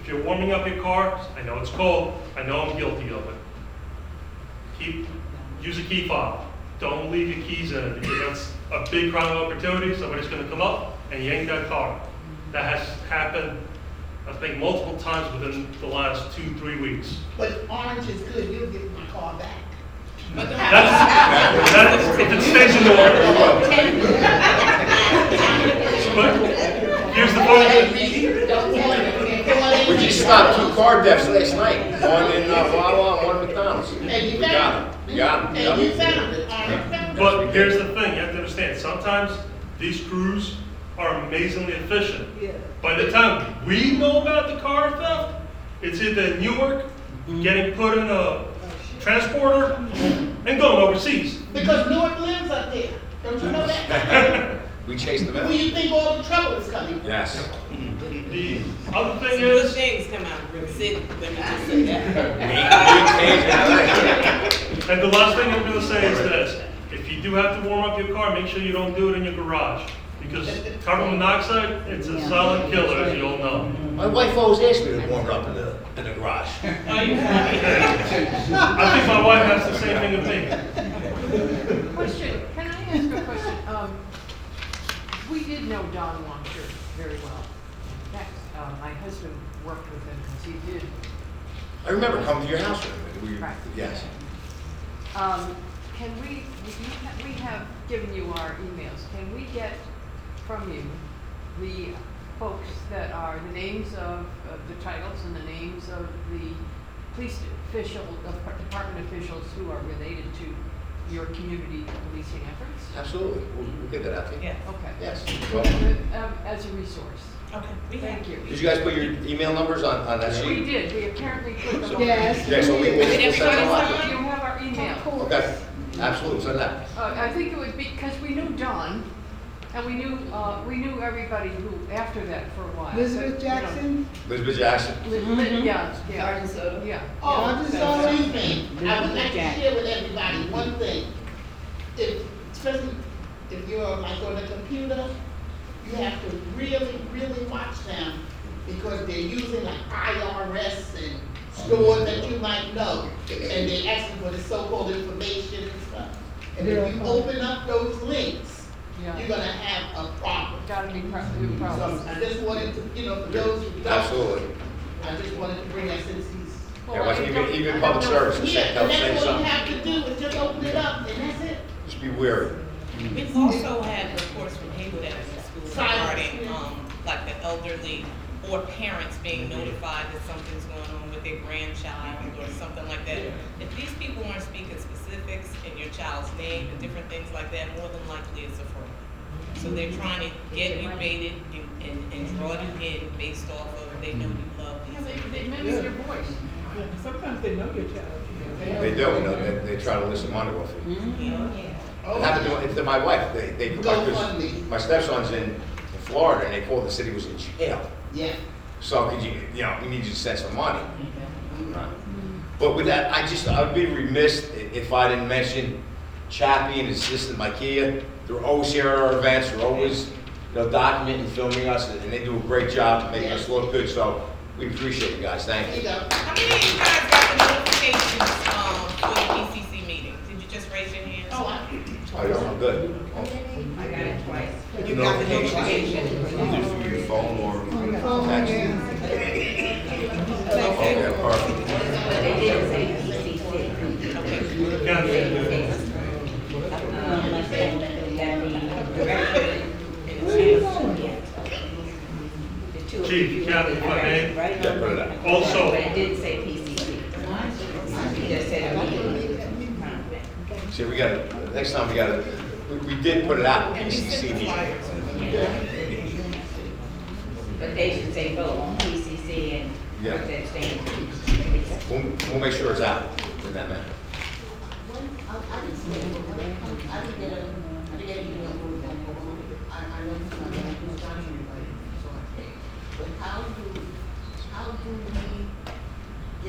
if you're warming up your car, I know it's cold. I know I'm guilty of it. Use a key fob. Don't leave your keys in it because that's a big crime of opportunity. Somebody's going to come up and yank that car. That has happened, I think, multiple times within the last 2-3 weeks. But orange is good, you'll get my car back. That's if it stays in the order. But here's the funny thing. We just stopped 2 car thefts last night. One in Wawa and one in McDonald's. We got them. But here's the thing, you have to understand, sometimes these crews are amazingly efficient. By the time we know about the car theft, it's either in Newark, getting put in a transporter, and going overseas. Because Newark lives up there, don't you know that? We chased them out. Where you think all the trouble is coming from? Yes. The other thing Good is, things come out of River City, let me just say that. and the last thing I'm going to say is this. If you do have to warm up your car, make sure you don't do it in your garage. Because carbon monoxide, it's a silent killer, as you all know. My wife always asks me to warm her up in the garage. Are you funny? I think my wife has the same thing with me. Question, can I ask a question? We did know Don Wamsher very well. In fact, my husband worked with him because he did. I remember coming to your house. Right. Yes. Can we have given you our emails. Can we get from you the folks that are the names of the titles and the names of the police department officials who are related to your community policing efforts? Absolutely. We'll get that out to you. Yeah. Okay. Yes. As a resource. Okay. Thank you. Did you guys put your email numbers on that sheet? We did. We apparently put them on. Yes. Yeah, so we'll send them out. You have our email. Okay. Absolutely. Send that. I think it would be, because we knew Don, and we knew everybody who, after that for a while. Elizabeth Jackson? Elizabeth Jackson. Yeah. Yeah. Oh, this is all thing. I would like to share with everybody one thing. Especially if you're like on the computer, you have to really, really watch them because they're using like IRS and stores that you might know, and they're asking for the so-called information and stuff. And if you open up those links, you're gonna have a problem. Gotta be So I just wanted to, for those who don't. Absolutely. I just wanted to bring that since he's. Yeah, what's even public service, Yeah, help and say that's all you something. have to do, is just open it up, and that's it. Just be wary. We've also had reports from Haywood Elementary School Silence, regarding, yeah. like the elderly or parents being notified that something's going on with their grandchild or something like that. If these people aren't speaking specifics in your child's name and different things like that, more than likely it's a fraud. So they're trying to get you baited and draw you in based off of they know you love these. They mimic your voice. Sometimes they know your child. They do, you know, they try to listen money off of you. Yeah. It happened to my wife, my stepson's in Florida, and they called the city was in jail. Yeah. So could you know, we need you to send some money. But with that, I would be remiss if I didn't mention Chappie and his assistant Micaiah. They're always here at our events, they're always, documenting, filming us, and they do a great job making us look good, so we appreciate you guys, thank you. How many of you guys got the notifications for the PCC meeting? Did you just raise your hands? I'm good. I got it twice. You got the notification. Either through your phone or text. Okay, perfect. But they didn't say PCC. Got it. That the director and the two of Chief, you Captain, were if I may. right? Yeah, put it up. Also- But it didn't say PCC. It just said immediately. See, next time we did put it out, PCC meeting. But they should say both, PCC and Yeah. what that stands for. We'll make sure it's out in that manner. I didn't get a email from them. I know it's not going to be done anyway, so I think. But how do we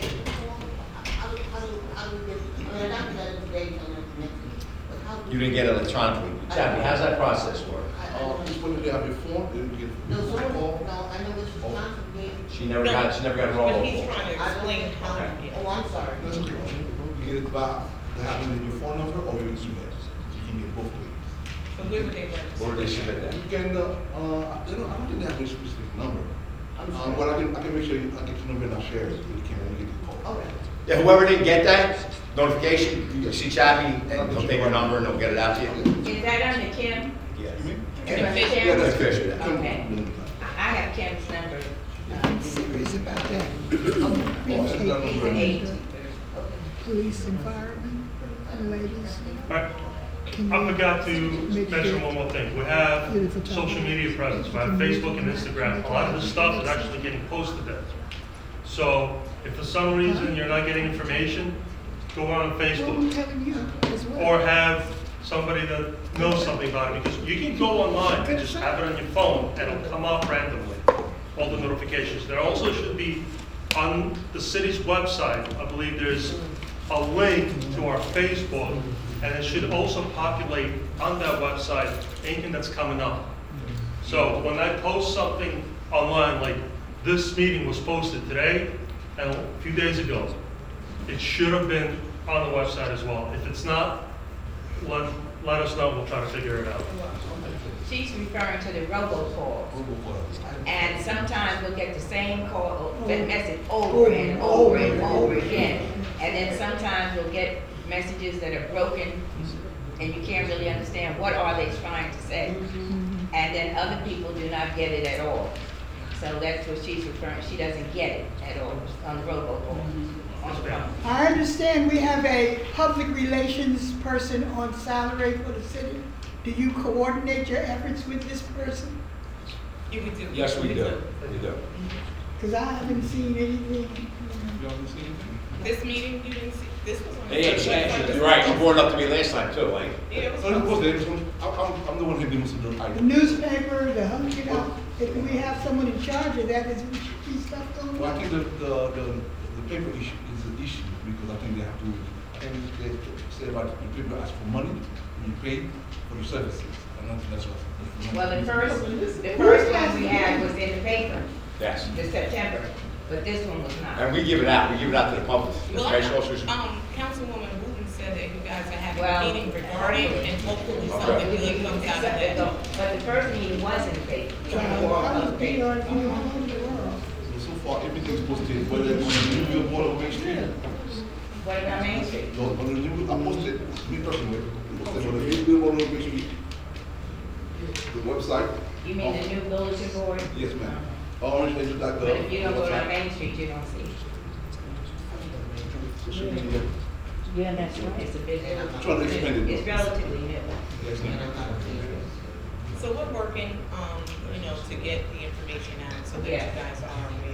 get the form? How do we get, I mean, I got that today, till next week, but how do? You didn't get it electronically. Chappie, how's that process work? Just when they have a form, they get. No, no, I know this is not for me. She never got a roll But he's call. trying to explain how to get it. Oh, I'm sorry. You get it by having your phone number or your email. You can get both ways. So where would they register? Where did they submit that? You can, I don't think they have a specific number. But I can make sure I get your number and I'll share it. You can get the call. Okay. Yeah, whoever didn't get that notification, you see Chappie, and they'll take your number and they'll get it out to you. Is that under Kim? Yes. Is it Yeah, Kim? that's official. Okay. I have Kim's number. Serious about that. He's an agent. Police and firemen, ladies. All right. I forgot to mention one more thing. We have social media presence. We have Facebook and Instagram. A lot of this stuff is actually getting posted there. So if for some reason you're not getting information, go on I'm Facebook. telling you as well. Or have somebody that knows something about it. Because you can go online and just have it on your phone and it'll come up randomly, all the notifications. There also should be on the city's website, I believe there's a link to our Facebook, and it should also populate on that website anything that's coming up. So when I post something online, like this meeting was posted today and a few days ago, it should have been on the website as well. If it's not, let us know, we'll try to figure it out. She's referring to the robocalls. And sometimes we'll get the same call, message over and over and over again. And then sometimes we'll get messages that are broken and you can't really understand what are they trying to say. And then other people do not get it at all. So that's what she's referring, she doesn't get it at all on the robocall, on the phone. I understand we have a public relations person on salary for the city. Do you coordinate your efforts with this person? Yeah, we do. Yes, we do. We do. Because I haven't seen anything. This meeting, you didn't see, this was on. Yeah, you're right, you brought it up to me last time too, like. Yeah, it was So, of on. course, I'm the one who gives them the The item. newspaper, if we have someone in charge of that, is there should be stuff going Well, I on. think the paper issue is an issue because I think they have to, I think they say about the people ask for money, and you pay for the services. And that's what. Well, the first one we had was in the paper, Yes. the September, but this one was not. And we give it out to the public. Well, Information officers. Councilwoman Wooten said that you guys are having Well- a meeting regarding and hopefully something good comes out of that. But the first meeting was in the paper. So, I was being on you all over the world. So far everything's posted, whether it's on the new billboard or Main Street. What about Main Street? No, on the new, I posted, me personally, posted on the new billboard on Main Street. The website. You mean the new bulletin board? Yes, ma'am. Orange.gov. But if you don't go to Main Street, you don't see it. Social media. Yeah, that's right. It's a bit, Trying to explain it. it's relatively new. Yes, ma'am. So we're working, you know, to get the information out so that you Yeah. guys are aware.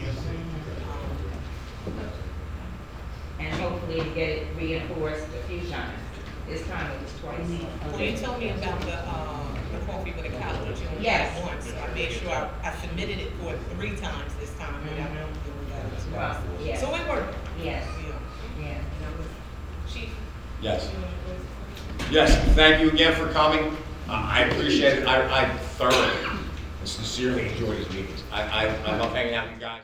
And hopefully to get it reinforced a few times. This time it was twice. Well, you told me about the coffee with a college. You only Yes. had once, so I made sure I submitted it for 3 times this time, but I don't do that. Well, yes. So we're working. Yes. Yeah. Yeah. Chief? Yes. Yes, thank you again for coming. I appreciate it. I thoroughly and sincerely enjoy these meetings. I love hanging out with you guys.